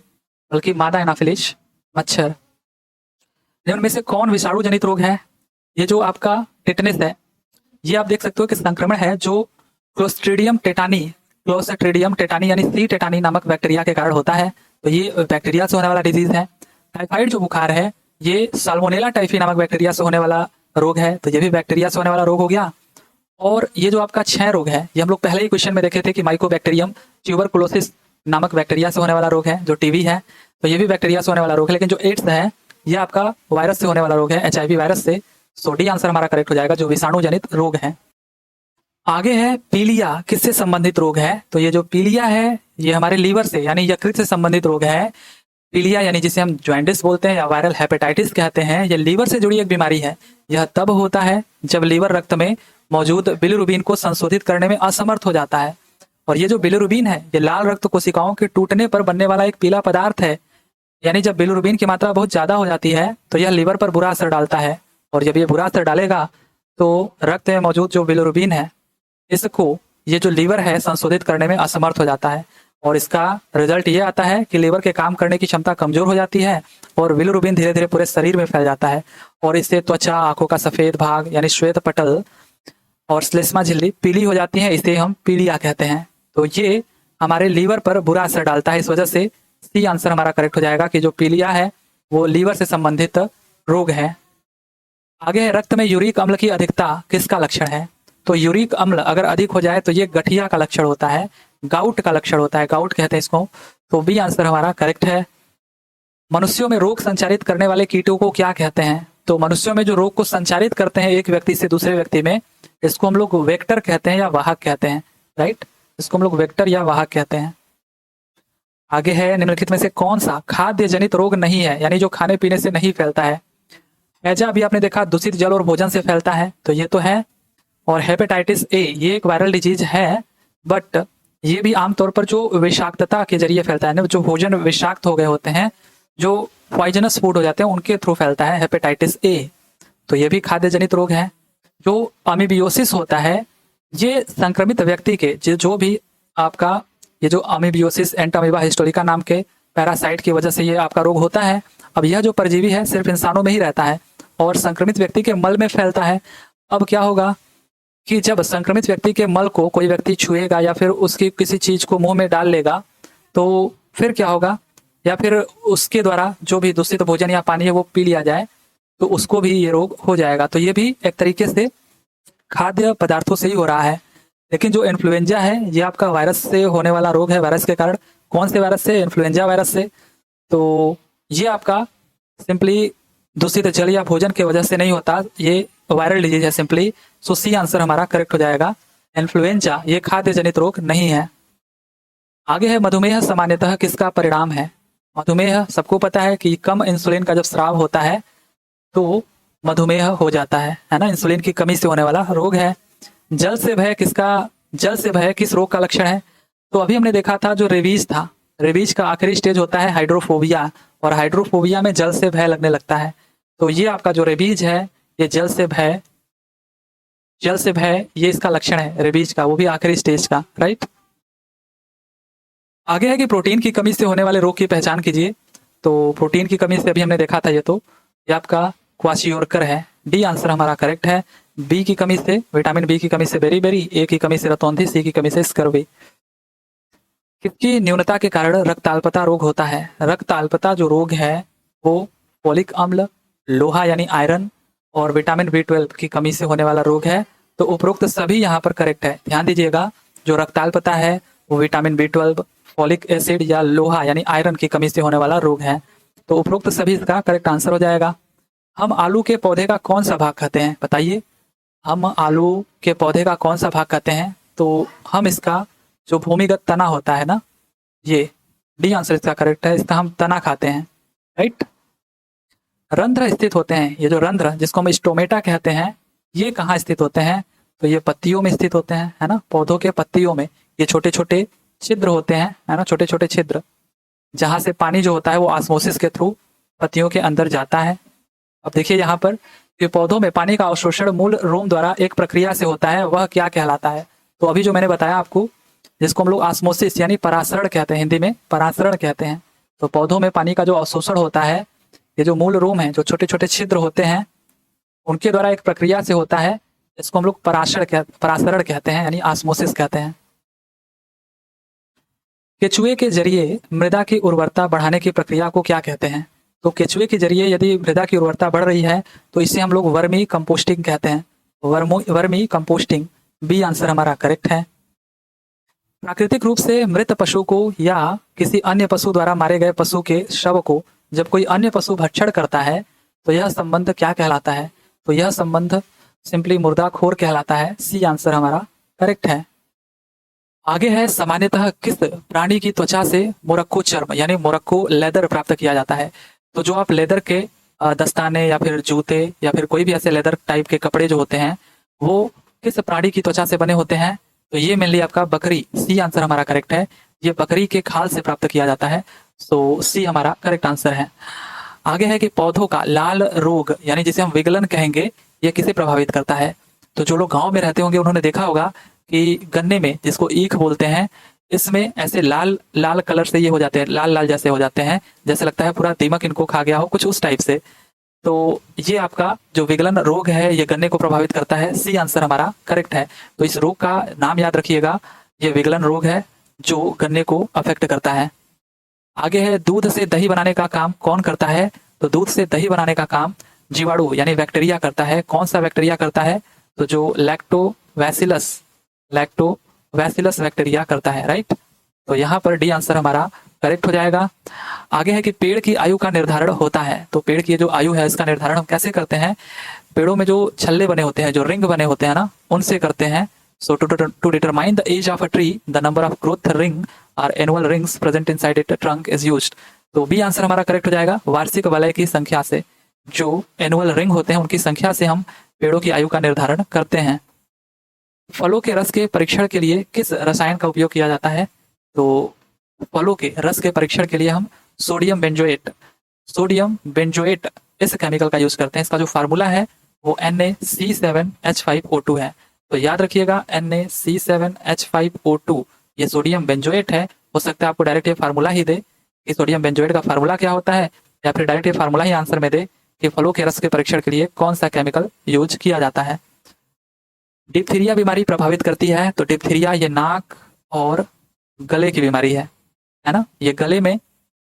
बल्कि मादा एनाफिलीज मच्छर। निम्न में से कौन विषाणु जनित रोग है? ये जो आपका टेटनस है, ये आप देख सकते हो कि संक्रमण है जो क्लोस्ट्रीडियम टेटानी यानी सी टेटानी नामक बैक्टीरिया के कारण होता है। तो ये बैक्टीरिया से होने वाला डिजीज है। टाइफाइड जो बुखार है ये साल्मोनेला टाइफी नामक बैक्टीरिया से होने वाला रोग है, तो ये भी बैक्टीरिया से होने वाला रोग हो गया। और ये जो आपका क्षय रोग है, ये हम लोग पहले ही क्वेश्चन में देखे थे कि माइकोबैक्टीरियम ट्यूबरकुलोसिस नामक बैक्टीरिया से होने वाला रोग है, जो टीबी है, तो ये भी बैक्टीरिया से होने वाला रोग है। लेकिन जो एड्स है ये आपका वायरस से होने वाला रोग है, HIV वायरस से। सो डी आंसर हमारा करेक्ट हो जाएगा, जो विषाणु जनित रोग है। आगे है पीलिया, किससे संबंधित रोग है? तो ये जो पीलिया है ये हमारे लीवर से यानी यकृत से संबंधित रोग है। पीलिया यानी जिसे हम जॉइंटिस बोलते हैं या वायरल हेपेटाइटिस कहते हैं, ये लीवर से जुड़ी एक बीमारी है। यह तब होता है जब लीवर रक्त में मौजूद बिलिरुबिन को संशोधित करने में असमर्थ हो जाता है। और ये जो बिलिरुबिन है ये लाल रक्त कोशिकाओं के टूटने पर बनने वाला एक पीला पदार्थ है। यानी जब बिलिरुबिन की मात्रा बहुत ज्यादा हो जाती है तो यह लीवर पर बुरा असर डालता है। और जब ये बुरा असर डालेगा तो रक्त में मौजूद जो बिलिरुबिन है इसको ये जो लीवर है संशोधित करने में असमर्थ हो जाता है। और इसका रिजल्ट ये आता है कि लीवर के काम करने की क्षमता कमजोर हो जाती है और बिलिरुबिन धीरे धीरे पूरे शरीर में फैल जाता है। और इससे त्वचा, आंखों का सफेद भाग यानी श्वेत पटल और श्लेष्मा झिल्ली पीली हो जाती है, इसे हम पीलिया कहते हैं। तो ये हमारे लीवर पर बुरा असर डालता है, इस वजह से सी आंसर हमारा करेक्ट हो जाएगा कि जो पीलिया है वो लीवर से संबंधित रोग है। आगे है रक्त में यूरिक अम्ल की अधिकता किसका लक्षण है? तो यूरिक अम्ल अगर अधिक हो जाए तो ये गठिया का लक्षण होता है, गाउट का लक्षण होता है, गाउट कहते हैं इसको। तो बी आंसर हमारा करेक्ट है। मनुष्यों में रोग संचारित करने वाले कीटों को क्या कहते हैं? तो मनुष्यों में जो रोग को संचारित करते हैं एक व्यक्ति से दूसरे व्यक्ति में, इसको हम लोग वेक्टर कहते हैं या वाहक कहते हैं, राइट। इसको हम लोग वेक्टर या वाहक कहते हैं। आगे है निम्नलिखित में से कौन सा खाद्य जनित रोग नहीं है, यानी जो खाने पीने से नहीं फैलता है? हैजा अभी आपने देखा दूषित जल और भोजन से फैलता है, तो ये तो है। और हेपेटाइटिस ए ये एक वायरल डिजीज है, बट ये भी आमतौर पर जो विषाक्तता के जरिए फैलता है ना, जो भोजन विषाक्त हो गए होते हैं, जो पॉइजनस फूड हो जाते हैं, उनके थ्रू फैलता है हेपेटाइटिस ए। तो ये भी खाद्य जनित रोग है। जो अमीबियोसिस होता है, ये संक्रमित व्यक्ति के जो भी आपका ये जो अमीबियोसिस एंटामीबा हिस्टोरिका नाम के पैरासाइट की वजह से ये आपका रोग होता है। अब यह जो परजीवी है सिर्फ इंसानों में ही रहता है और संक्रमित व्यक्ति के मल में फैलता है। अब क्या होगा कि जब संक्रमित व्यक्ति के मल को कोई व्यक्ति छुएगा या फिर उसकी किसी चीज को मुंह में डाल लेगा, तो फिर क्या होगा, या फिर उसके द्वारा जो भी दूषित भोजन या पानी है वो पी लिया जाए, तो उसको भी ये रोग हो जाएगा। तो ये भी एक तरीके से खाद्य पदार्थों से ही हो रहा है। लेकिन जो इन्फ्लुएंजा है ये आपका वायरस से होने वाला रोग है। वायरस के कारण, कौन से वायरस से? इन्फ्लुएंजा वायरस से। तो ये आपका सिंपली दूषित जल या भोजन की वजह से नहीं होता, ये वायरल डिजीज है सिंपली। सो सी आंसर हमारा करेक्ट हो जाएगा। इन्फ्लुएंजा ये खाद्य जनित रोग नहीं है। आगे है मधुमेह सामान्यतः किसका परिणाम है? मधुमेह सबको पता है कि कम इंसुलिन का जब स्राव होता है तो मधुमेह हो जाता है ना, इंसुलिन की कमी से होने वाला रोग है। जल से भय किस रोग का लक्षण है? तो अभी हमने देखा था जो रेबीज था, रेबीज का आखिरी स्टेज होता है हाइड्रोफोबिया, और हाइड्रोफोबिया में जल से भय लगने लगता है। तो ये आपका जो रेबीज है ये जल से भय ये इसका लक्षण है रेबीज का, वो भी आखिरी स्टेज का, राइट। आगे है कि प्रोटीन की कमी से होने वाले रोग की पहचान कीजिए। तो प्रोटीन की कमी से अभी हमने देखा था ये आपका क्वाशियोरकर है। डी आंसर हमारा करेक्ट है। बी की कमी से, विटामिन बी की कमी से बेरीबेरी, ए की कमी से रतौंधी, सी की कमी से स्कर्वी। किसकी न्यूनता के कारण रक्ताल्पता रोग होता है? रक्ताल्पता जो रोग है वो फोलिक अम्ल, लोहा यानी आयरन और विटामिन B12 की कमी से होने वाला रोग है। तो उपरोक्त सभी यहाँ पर करेक्ट है। ध्यान दीजिएगा, जो रक्ताल्पता है वो विटामिन B12, फॉलिक एसिड या लोहा यानी आयरन की कमी से होने वाला रोग है। तो उपरोक्त सभी इसका करेक्ट आंसर हो जाएगा। हम आलू के पौधे का कौन सा भाग खाते हैं? बताइए, हम आलू के पौधे का कौन सा भाग खाते हैं? तो हम इसका जो भूमिगत तना होता है ना, ये डी आंसर इसका करेक्ट है। इसका हम तना खाते हैं, राइट। रंध्र स्थित होते हैं, ये जो रंध्र जिसको हम स्टोमेटा कहते हैं, ये कहाँ स्थित होते हैं? तो ये पत्तियों में स्थित होते हैं, है ना, पौधों के पत्तियों में। ये छोटे छोटे छिद्र होते हैं, है ना, छोटे छोटे छिद्र, जहां से पानी जो होता है वो ऑस्मोसिस के थ्रू पत्तियों के अंदर जाता है। अब देखिए यहाँ पर ये पौधों में पानी का अवशोषण मूल रोम द्वारा एक प्रक्रिया से होता है, वह क्या कहलाता है? तो अभी जो मैंने बताया आपको, जिसको हम लोग ऑस्मोसिस यानी परासरण कहते हैं, हिंदी में परासरण कहते हैं। तो पौधों में पानी का जो अवशोषण होता है, ये जो मूल रोम है, जो छोटे छोटे छिद्र होते हैं, उनके द्वारा एक प्रक्रिया से होता है, इसको हम लोग परासरण कहते हैं यानी ऑस्मोसिस कहते हैं। केचुए के जरिए मृदा की उर्वरता बढ़ाने की प्रक्रिया को क्या कहते हैं? तो केचुए के जरिए यदि मृदा की उर्वरता बढ़ रही है तो इसे हम लोग वर्मी कंपोस्टिंग कहते हैं। वर्मी कंपोस्टिंग, बी आंसर हमारा करेक्ट है। प्राकृतिक रूप से मृत पशु को या किसी अन्य पशु द्वारा मारे गए पशु के शव को जब कोई अन्य पशु भक्षण करता है तो यह संबंध क्या कहलाता है? तो यह संबंध सिंपली मुर्दाखोर कहलाता है। सी आंसर हमारा करेक्ट है। आगे है सामान्यतः किस प्राणी की त्वचा से मोरक्को चर्म यानी मोरक्को लेदर प्राप्त किया जाता है? तो जो आप लेदर के दस्ताने या फिर जूते या फिर कोई भी ऐसे लेदर टाइप के कपड़े जो होते हैं वो किस प्राणी की त्वचा से बने होते हैं? तो ये मेनली आपका बकरी, सी आंसर हमारा करेक्ट है। ये बकरी के खाल से प्राप्त किया जाता है। सो सी हमारा करेक्ट आंसर है। आगे है कि पौधों का लाल रोग यानी जिसे हम विगलन कहेंगे, ये किसे प्रभावित करता है? तो जो लोग गांव में रहते होंगे उन्होंने देखा होगा कि गन्ने में, जिसको ईख बोलते हैं, इसमें ऐसे लाल लाल कलर से ये हो जाते हैं, लाल लाल जैसे हो जाते हैं, जैसे लगता है पूरा दीमक इनको खा गया हो, कुछ उस टाइप से। तो ये आपका जो विगलन रोग है ये गन्ने को प्रभावित करता है। सी आंसर हमारा करेक्ट है। तो इस रोग का नाम याद रखिएगा, ये विगलन रोग है जो गन्ने को अफेक्ट करता है। आगे है दूध से दही बनाने का काम कौन करता है? तो दूध से दही बनाने का काम जीवाणु यानी बैक्टीरिया करता है। कौन सा बैक्टीरिया करता है? तो जो लैक्टोबैसिलस बैक्टीरिया करता है, राइट। तो यहाँ पर डी आंसर हमारा करेक्ट हो जाएगा। आगे है कि पेड़ की आयु का निर्धारण होता है। तो पेड़ की जो आयु है इसका निर्धारण हम कैसे करते हैं? पेड़ों में जो छल्ले बने होते हैं, जो रिंग बने होते हैं ना, उनसे करते हैं। So to determine the age of a tree, the number of growth ring और annual rings present inside it trunk is used. तो बी आंसर हमारा करेक्ट हो जाएगा। वार्षिक वलय की संख्या से, जो एनुअल रिंग होते हैं उनकी संख्या से हम पेड़ों की आयु का निर्धारण करते हैं। फलों के रस के परीक्षण के लिए किस रसायन का उपयोग किया जाता है? तो फलों के रस के परीक्षण के लिए हम सोडियम बेंजोएट इस केमिकल का यूज करते हैं। इसका जो फार्मूला है वो Na C7H5O2 है। तो याद रखिएगा Na C7H5O2 ये सोडियम बेंजोएट है। हो सकता है आपको डायरेक्ट ये फार्मूला ही दे कि सोडियम बेंजोएट का फार्मूला क्या होता है, या फिर डायरेक्ट ये फार्मूला ही आंसर में दे कि फलों के रस के परीक्षण के लिए कौन सा केमिकल यूज किया जाता है। डिप्थीरिया बीमारी प्रभावित करती है। तो डिप्थीरिया ये नाक और गले की बीमारी है ना। ये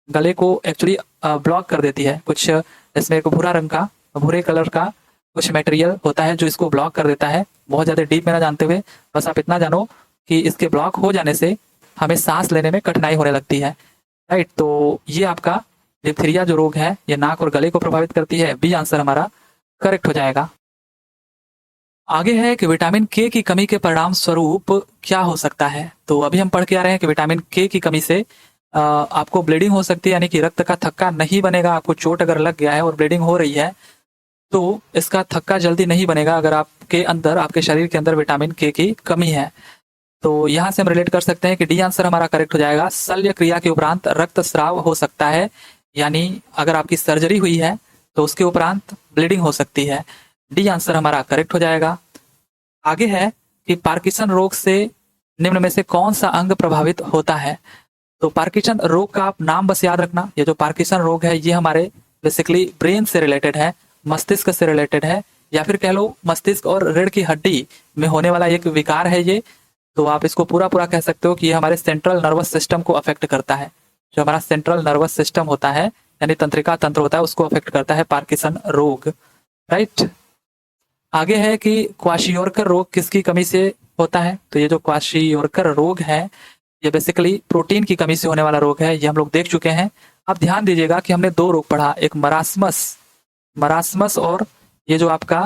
गले को एक्चुअली ब्लॉक कर देती है। कुछ इसमें एक भूरे कलर का कुछ मटेरियल होता है जो इसको ब्लॉक कर देता है। बहुत ज्यादा डीप में ना जानते हुए बस आप इतना जानो कि इसके ब्लॉक हो जाने से हमें सांस लेने में कठिनाई होने लगती है, राइट। तो ये आपका डिप्थीरिया जो रोग है ये नाक और गले को प्रभावित करती है। बी आंसर हमारा करेक्ट हो जाएगा। आगे है कि विटामिन के की कमी के परिणाम स्वरूप क्या हो सकता है। तो अभी हम पढ़ के आ रहे हैं कि विटामिन के की कमी से आपको ब्लीडिंग हो सकती है, यानी कि रक्त का थक्का नहीं बनेगा। आपको चोट अगर लग गया है और ब्लीडिंग हो रही है तो इसका थक्का जल्दी नहीं बनेगा अगर आपके शरीर के अंदर विटामिन के की कमी है। तो यहाँ से हम रिलेट कर सकते हैं कि डी आंसर हमारा करेक्ट हो जाएगा। शल्य क्रिया के उपरांत रक्तस्राव हो सकता है, यानी अगर आपकी सर्जरी हुई है तो उसके उपरांत ब्लीडिंग हो सकती है। डी आंसर हमारा करेक्ट हो जाएगा। आगे है कि पार्किंसन रोग से निम्न में से कौन सा अंग प्रभावित होता है। तो पार्किंसन रोग का आप नाम बस याद रखना। ये जो पार्किंसन रोग है ये हमारे बेसिकली ब्रेन से रिलेटेड है, मस्तिष्क से रिलेटेड है, या फिर कह लो मस्तिष्क और रीढ़ की हड्डी में होने वाला एक विकार है ये। तो आप इसको पूरा कह सकते हो कि ये हमारे सेंट्रल नर्वस सिस्टम को अफेक्ट करता है। जो हमारा सेंट्रल नर्वस सिस्टम होता है यानी तंत्रिका तंत्र होता है उसको अफेक्ट करता है पार्किंसन रोग, राइट। आगे है कि क्वाशियोरकर रोग किसकी कमी से होता है। तो ये जो क्वाशियोरकर रोग है ये बेसिकली प्रोटीन की कमी से होने वाला रोग है। ये हम लोग देख चुके हैं। अब ध्यान दीजिएगा कि हमने दो रोग पढ़ा, एक मरासमस और ये जो आपका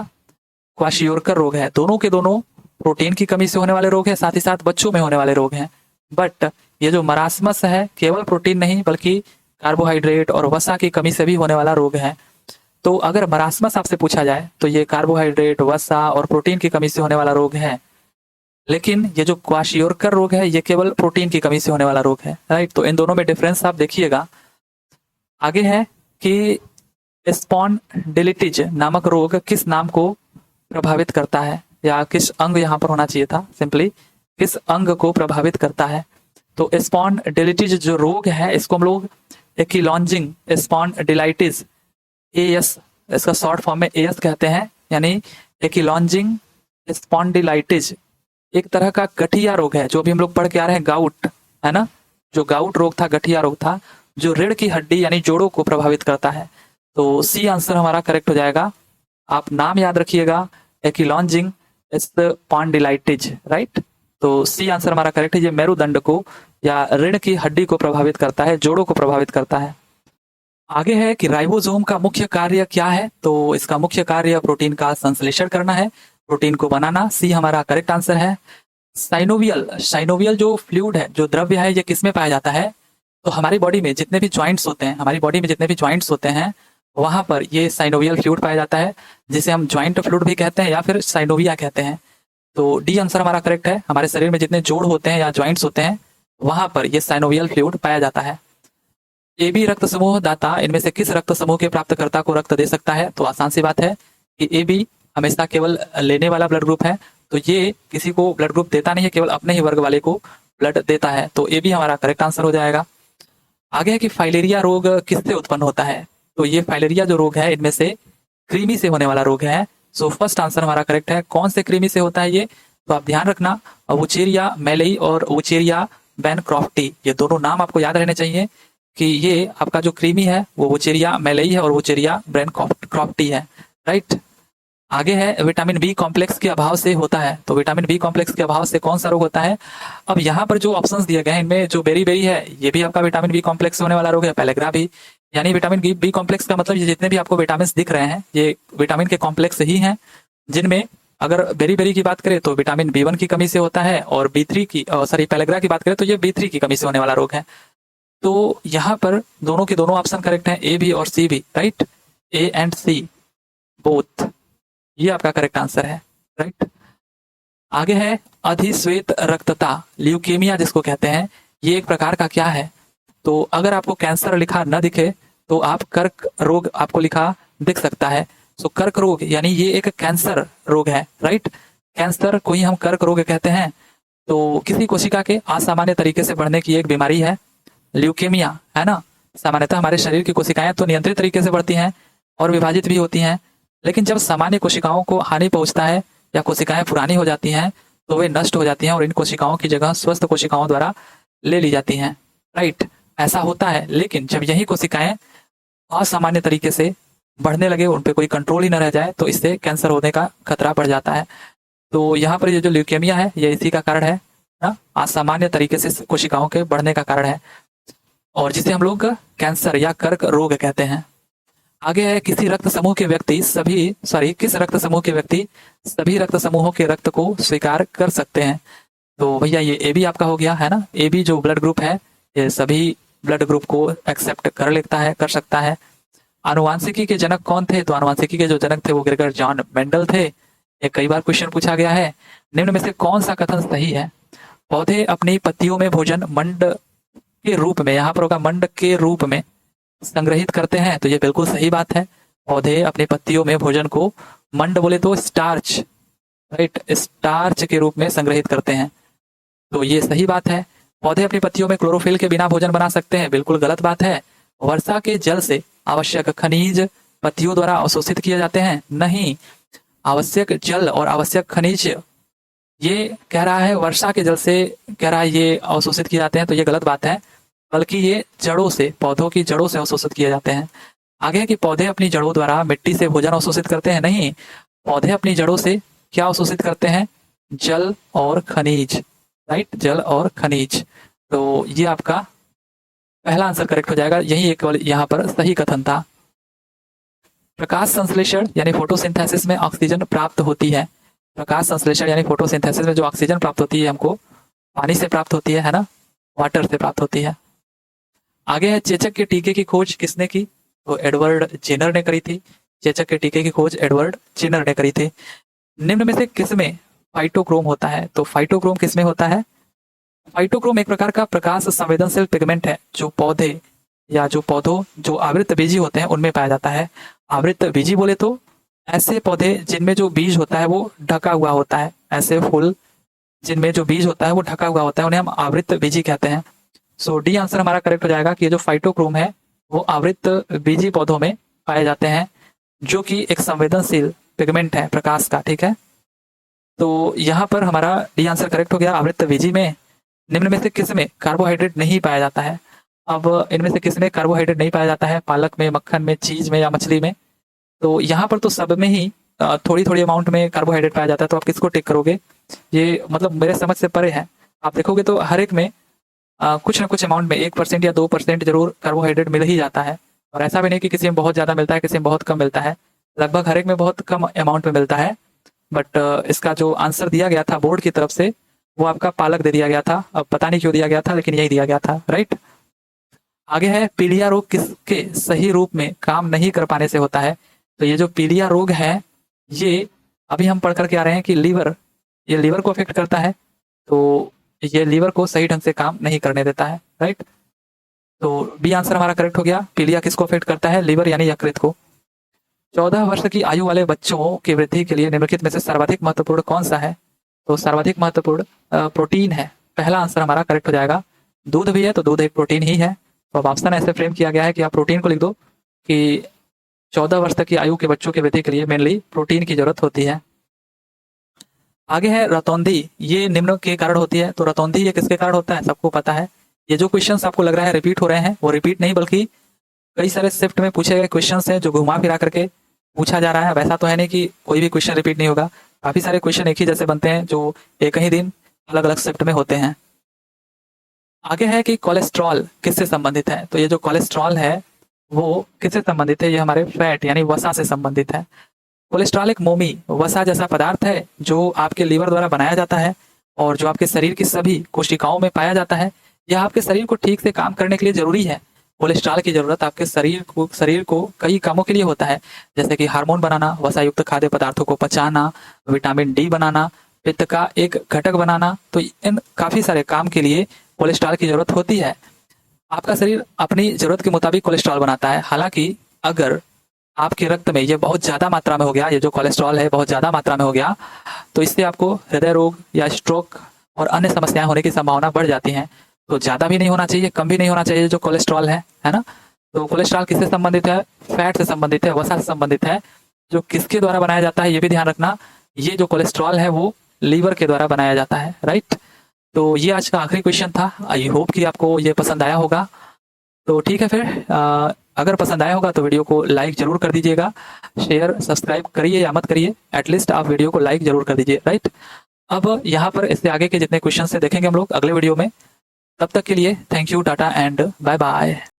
क्वाशियोरकर रोग है। दोनों के दोनों प्रोटीन की कमी से होने वाले रोग है, साथ ही साथ बच्चों में होने वाले रोग हैं। बट ये जो मरासमस है केवल प्रोटीन नहीं बल्कि कार्बोहाइड्रेट और वसा की कमी से भी होने वाला रोग है। तो अगर मरासमस आपसे पूछा जाए तो ये कार्बोहाइड्रेट, वसा और प्रोटीन की कमी से होने वाला रोग है, लेकिन ये जो क्वाशियोरकर रोग है ये केवल प्रोटीन की कमी से होने वाला रोग है, राइट। तो इन दोनों में डिफरेंस आप देखिएगा। आगे है कि स्पॉन्डिलिटिस नामक रोग किस नाम को प्रभावित करता है, या किस अंग यहाँ पर होना चाहिए था, सिंपली किस अंग को प्रभावित करता है। तो स्पॉन्डिलिटिस जो रोग है इसको हम लोग एकिलॉन्जिंग स्पॉन्डिलाइटिस, एएस इसका शॉर्ट फॉर्म में एएस कहते हैं, यानी एकिलॉन्जिंग स्पॉन्डिलाइटिस एक तरह का गठिया रोग है जो भी हम लोग पढ़ के आ रहे हैं, गाउट है ना। जो गाउट रोग था, गठिया रोग था, जो रीढ़ की हड्डी यानी जोड़ों को प्रभावित करता है। तो सी आंसर हमारा करेक्ट हो जाएगा। आप नाम याद रखिएगा, एकिलॉन्जिंग स्पॉन्डिलाइटिस, राइट। तो सी आंसर हमारा करेक्ट है। ये मेरुदंड को या रीढ़ की हड्डी को प्रभावित करता है, जोड़ों को प्रभावित करता है। आगे है कि राइबोसोम का मुख्य कार्य क्या है। तो इसका मुख्य कार्य प्रोटीन का संश्लेषण करना है, प्रोटीन को बनाना। सी हमारा करेक्ट आंसर है। साइनोवियल जो फ्लूइड है, जो द्रव्य है, ये किस में पाया जाता है। तो हमारी बॉडी में जितने भी ज्वाइंट्स होते हैं वहां पर ये साइनोवियल फ्लूइड पाया जाता है, जिसे हम ज्वाइंट फ्लूइड भी कहते हैं या फिर साइनोविया कहते हैं। तो डी आंसर हमारा करेक्ट है। हमारे शरीर में जितने जोड़ होते हैं या ज्वाइंट्स होते हैं वहां पर ये साइनोवियल फ्लूइड पाया जाता है। ए बी रक्त समूह दाता इनमें से किस रक्त समूह के प्राप्तकर्ता को रक्त दे सकता है। तो आसान सी बात है कि ए बी हमेशा केवल लेने वाला ब्लड ग्रुप है, तो ये किसी को ब्लड ग्रुप देता नहीं है, केवल अपने ही वर्ग वाले को ब्लड देता है। तो ए बी हमारा करेक्ट आंसर हो जाएगा। आगे है कि फाइलेरिया रोग किससे उत्पन्न होता है। तो ये फाइलेरिया जो रोग है इनमें से कृमि से होने वाला रोग है। सो फर्स्ट आंसर हमारा करेक्ट है। कौन से कृमि से होता है ये, तो आप ध्यान रखना, वुचेरिया मेलेई और वुचेरिया बैनक्रॉफ्टी, ये दोनों नाम आपको याद रहने चाहिए कि ये आपका जो कृमि है वो वुचेरिया मेलेई है और वुचेरिया बैनक्रॉफ्टी है। राइट। आगे है विटामिन बी कॉम्प्लेक्स के अभाव से होता है। तो विटामिन बी कॉम्प्लेक्स के अभाव से कौन सा रोग होता है? अब यहाँ पर जो ऑप्शंस दिए गए हैं इनमें जो बेरी बेरी है ये भी आपका विटामिन बी कॉम्प्लेक्स होने वाला रोग है, पेलेग्रा भी। यानी विटामिन बी कॉम्प्लेक्स का मतलब ये जितने भी आपको विटामिन दिख रहे हैं ये विटामिन के कॉम्प्लेक्स ही हैं, जिनमें अगर बेरी बेरी की बात करें तो विटामिन बी1 की कमी से होता है, और बी3 की सॉरी पेलेग्रा की बात करें तो ये बी3 की कमी से होने वाला रोग है। तो यहाँ पर दोनों के दोनों ऑप्शन करेक्ट हैं, ए भी और सी भी, right. A and C both, ये आपका करेक्ट आंसर है, राइट। आगे है अधिश्वेत रक्तता, ल्यूकेमिया जिसको कहते हैं, ये एक प्रकार का क्या है? तो अगर आपको कैंसर लिखा न दिखे तो आप कर्क रोग आपको लिखा दिख सकता है। सो कर्क रोग यानी ये एक कैंसर रोग है, राइट। कैंसर को ही हम कर्क रोग कहते हैं। तो किसी कोशिका के असामान्य तरीके से बढ़ने की एक बीमारी है ल्यूकेमिया, है ना। सामान्यतः हमारे शरीर की कोशिकाएं तो नियंत्रित तरीके से बढ़ती हैं और विभाजित भी होती हैं, लेकिन जब सामान्य कोशिकाओं को हानि पहुंचता है या कोशिकाएं पुरानी हो जाती हैं तो वे नष्ट हो जाती हैं और इन कोशिकाओं की जगह स्वस्थ कोशिकाओं द्वारा ले ली जाती हैं, राइट। ऐसा होता है, लेकिन जब यही कोशिकाएं असामान्य तरीके से बढ़ने लगे, उन पे कोई कंट्रोल ही न रह जाए, तो इससे कैंसर होने का खतरा बढ़ जाता है। तो यहाँ पर ये जो ल्यूकेमिया है ये इसी का कारण है ना, असामान्य तरीके से कोशिकाओं के बढ़ने का कारण है, और जिसे हम लोग कैंसर या कर्क रोग कहते हैं। आगे है किस रक्त समूह के व्यक्ति सभी रक्त समूहों के रक्त को स्वीकार कर सकते हैं? तो भैया ये ए भी आपका हो गया, है ना। ए भी जो ब्लड ग्रुप है ये सभी ब्लड ग्रुप को एक्सेप्ट कर सकता है। आनुवांशिकी के जनक कौन थे? तो आनुवांशिकी के जो जनक थे वो ग्रेगर जॉन मेंडल थे। ये कई बार क्वेश्चन पूछा गया है। निम्न में से कौन सा कथन सही है? पौधे अपनी पत्तियों में भोजन मंड के रूप में, यहाँ पर होगा मंड के रूप में संग्रहित करते हैं। तो ये बिल्कुल सही बात है। पौधे अपनी पत्तियों में भोजन को मंड बोले तो स्टार्च, राइट, स्टार्च के रूप में संग्रहित करते हैं। तो ये सही बात है। पौधे अपनी पत्तियों में क्लोरोफिल के बिना भोजन बना सकते हैं, बिल्कुल गलत बात है। वर्षा के जल से आवश्यक खनिज पत्तियों द्वारा अवशोषित किए जाते हैं, नहीं। आवश्यक जल और आवश्यक खनिज ये कह रहा है वर्षा के जल से कह रहा है ये अवशोषित किए जाते हैं, तो ये गलत बात है। बल्कि ये जड़ों से, पौधों की जड़ों से अवशोषित किए जाते हैं। आगे है कि पौधे अपनी जड़ों द्वारा मिट्टी से भोजन अवशोषित करते हैं, नहीं। पौधे अपनी जड़ों से क्या अवशोषित करते हैं? जल और खनिज, राइट, जल और खनिज। तो ये आपका पहला आंसर करेक्ट हो जाएगा। यही एक यहाँ पर सही कथन था। प्रकाश संश्लेषण यानी फोटोसिंथेसिस में ऑक्सीजन प्राप्त होती है। प्रकाश संश्लेषण यानी फोटोसिंथेसिस में जो ऑक्सीजन प्राप्त होती है हमको पानी से प्राप्त होती है ना, वाटर से प्राप्त होती है। आगे है चेचक के टीके की खोज किसने की? तो एडवर्ड जेनर ने करी थी। चेचक के टीके की खोज एडवर्ड जेनर ने करी थी। निम्न में से किसमें फाइटोक्रोम होता है? तो फाइटोक्रोम किसमें होता है? फाइटोक्रोम एक प्रकार का प्रकाश संवेदनशील पिगमेंट है जो पौधे या जो पौधों जो आवृत बीजी होते हैं उनमें पाया जाता है। आवृत बीजी बोले तो ऐसे पौधे जिनमें जो बीज होता है वो ढका हुआ होता है, ऐसे फूल जिनमें जो बीज होता है वो ढका हुआ होता है, उन्हें हम आवृत बीजी कहते हैं। सो डी आंसर हमारा करेक्ट हो जाएगा कि ये जो फाइटोक्रोम है वो आवृत बीजी पौधों में पाए जाते हैं, जो कि एक संवेदनशील पिगमेंट है प्रकाश का, ठीक है। तो यहाँ पर हमारा डी आंसर करेक्ट हो गया। आवृत बीजी में निम्न में से किसमें कार्बोहाइड्रेट नहीं पाया जाता है? अब इनमें से किसमें कार्बोहाइड्रेट नहीं पाया जाता है? पालक में, मक्खन में, चीज में या मछली में? तो यहाँ पर तो सब में ही थोड़ी थोड़ी अमाउंट में कार्बोहाइड्रेट पाया जाता है। तो आप किसको टिक करोगे? ये मतलब मेरे समझ से परे है। आप देखोगे तो हर एक में कुछ ना कुछ अमाउंट में 1% या 2% जरूर कार्बोहाइड्रेट मिल ही जाता है। और ऐसा भी नहीं कि किसी में बहुत ज्यादा मिलता है, किसी में बहुत कम मिलता है। लगभग हर एक में बहुत कम अमाउंट में मिलता है। बट इसका जो आंसर दिया गया था बोर्ड की तरफ से वो आपका पालक दे दिया गया था। अब पता नहीं क्यों दिया गया था, लेकिन यही दिया गया था, राइट। आगे है पीलिया रोग किसके सही रूप में काम नहीं कर पाने से होता है? तो ये जो पीलिया रोग है ये अभी हम पढ़ करके आ रहे हैं कि ये लीवर को अफेक्ट करता है। तो ये लीवर को सही ढंग से काम नहीं करने देता है, राइट। तो बी आंसर हमारा करेक्ट हो गया। पीलिया किसको अफेक्ट करता है? लीवर यानी यकृत को। 14 वर्ष की आयु वाले बच्चों की वृद्धि के लिए निम्नलिखित में से सर्वाधिक महत्वपूर्ण कौन सा है? तो सर्वाधिक महत्वपूर्ण प्रोटीन है। पहला आंसर हमारा करेक्ट हो जाएगा। दूध भी है तो दूध एक प्रोटीन ही है। तो अब ऑप्शन ऐसे फ्रेम किया गया है कि आप प्रोटीन को लिख दो कि 14 वर्ष तक की आयु के बच्चों की वृद्धि के लिए मेनली प्रोटीन की जरूरत होती है। आगे है रतौंधी, ये निम्न के कारण होती है। तो रतौंधी ये किसके कारण होता है? सबको पता है। ये जो क्वेश्चंस आपको लग रहा है रिपीट हो रहे हैं वो रिपीट नहीं बल्कि कई सारे शिफ्ट में पूछे गए क्वेश्चंस हैं जो घुमा फिरा करके पूछा जा रहा है। वैसा तो है नहीं कि कोई भी क्वेश्चन रिपीट नहीं होगा, काफी सारे क्वेश्चन एक ही जैसे बनते हैं जो एक ही दिन अलग अलग शिफ्ट में होते हैं। आगे है कि कोलेस्ट्रॉल किससे संबंधित है। तो ये जो कोलेस्ट्रॉल है वो किससे संबंधित है, ये हमारे फैट यानी वसा से संबंधित है। कोलेस्ट्रॉल एक मोमी वसा जैसा पदार्थ है जो आपके लीवर द्वारा बनाया जाता है और जो आपके शरीर की सभी कोशिकाओं में पाया जाता है। यह आपके शरीर को ठीक से काम करने के लिए जरूरी है। कोलेस्ट्रॉल की जरूरत आपके शरीर को कई कामों के लिए होता है, जैसे कि हार्मोन बनाना, वसायुक्त खाद्य पदार्थों को पचाना, विटामिन डी बनाना, पित्त का एक घटक बनाना। तो इन काफी सारे काम के लिए कोलेस्ट्रॉल की जरूरत होती है। आपका शरीर अपनी जरूरत के मुताबिक कोलेस्ट्रॉल बनाता है। हालांकि अगर आपके रक्त में ये बहुत ज्यादा मात्रा में हो गया, ये जो कोलेस्ट्रॉल है बहुत ज्यादा मात्रा में हो गया, तो इससे आपको हृदय रोग या स्ट्रोक और अन्य समस्याएं होने की संभावना बढ़ जाती है। तो ज्यादा भी नहीं होना चाहिए, कम भी नहीं होना चाहिए जो कोलेस्ट्रॉल है ना। तो कोलेस्ट्रॉल किससे संबंधित है, फैट से संबंधित है, वसा से संबंधित है। जो किसके द्वारा बनाया जाता है ये भी ध्यान रखना, ये जो कोलेस्ट्रॉल है वो लीवर के द्वारा बनाया जाता है, राइट। तो ये आज का आखिरी क्वेश्चन था। आई होप कि आपको ये पसंद आया होगा। तो ठीक है, फिर अगर पसंद आया होगा तो वीडियो को लाइक जरूर कर दीजिएगा, शेयर सब्सक्राइब करिए या मत करिए, एटलीस्ट आप वीडियो को लाइक जरूर कर दीजिए, राइट। अब यहाँ पर इससे आगे के जितने क्वेश्चन से देखेंगे हम लोग अगले वीडियो में। तब तक के लिए thank you, tata and bye bye.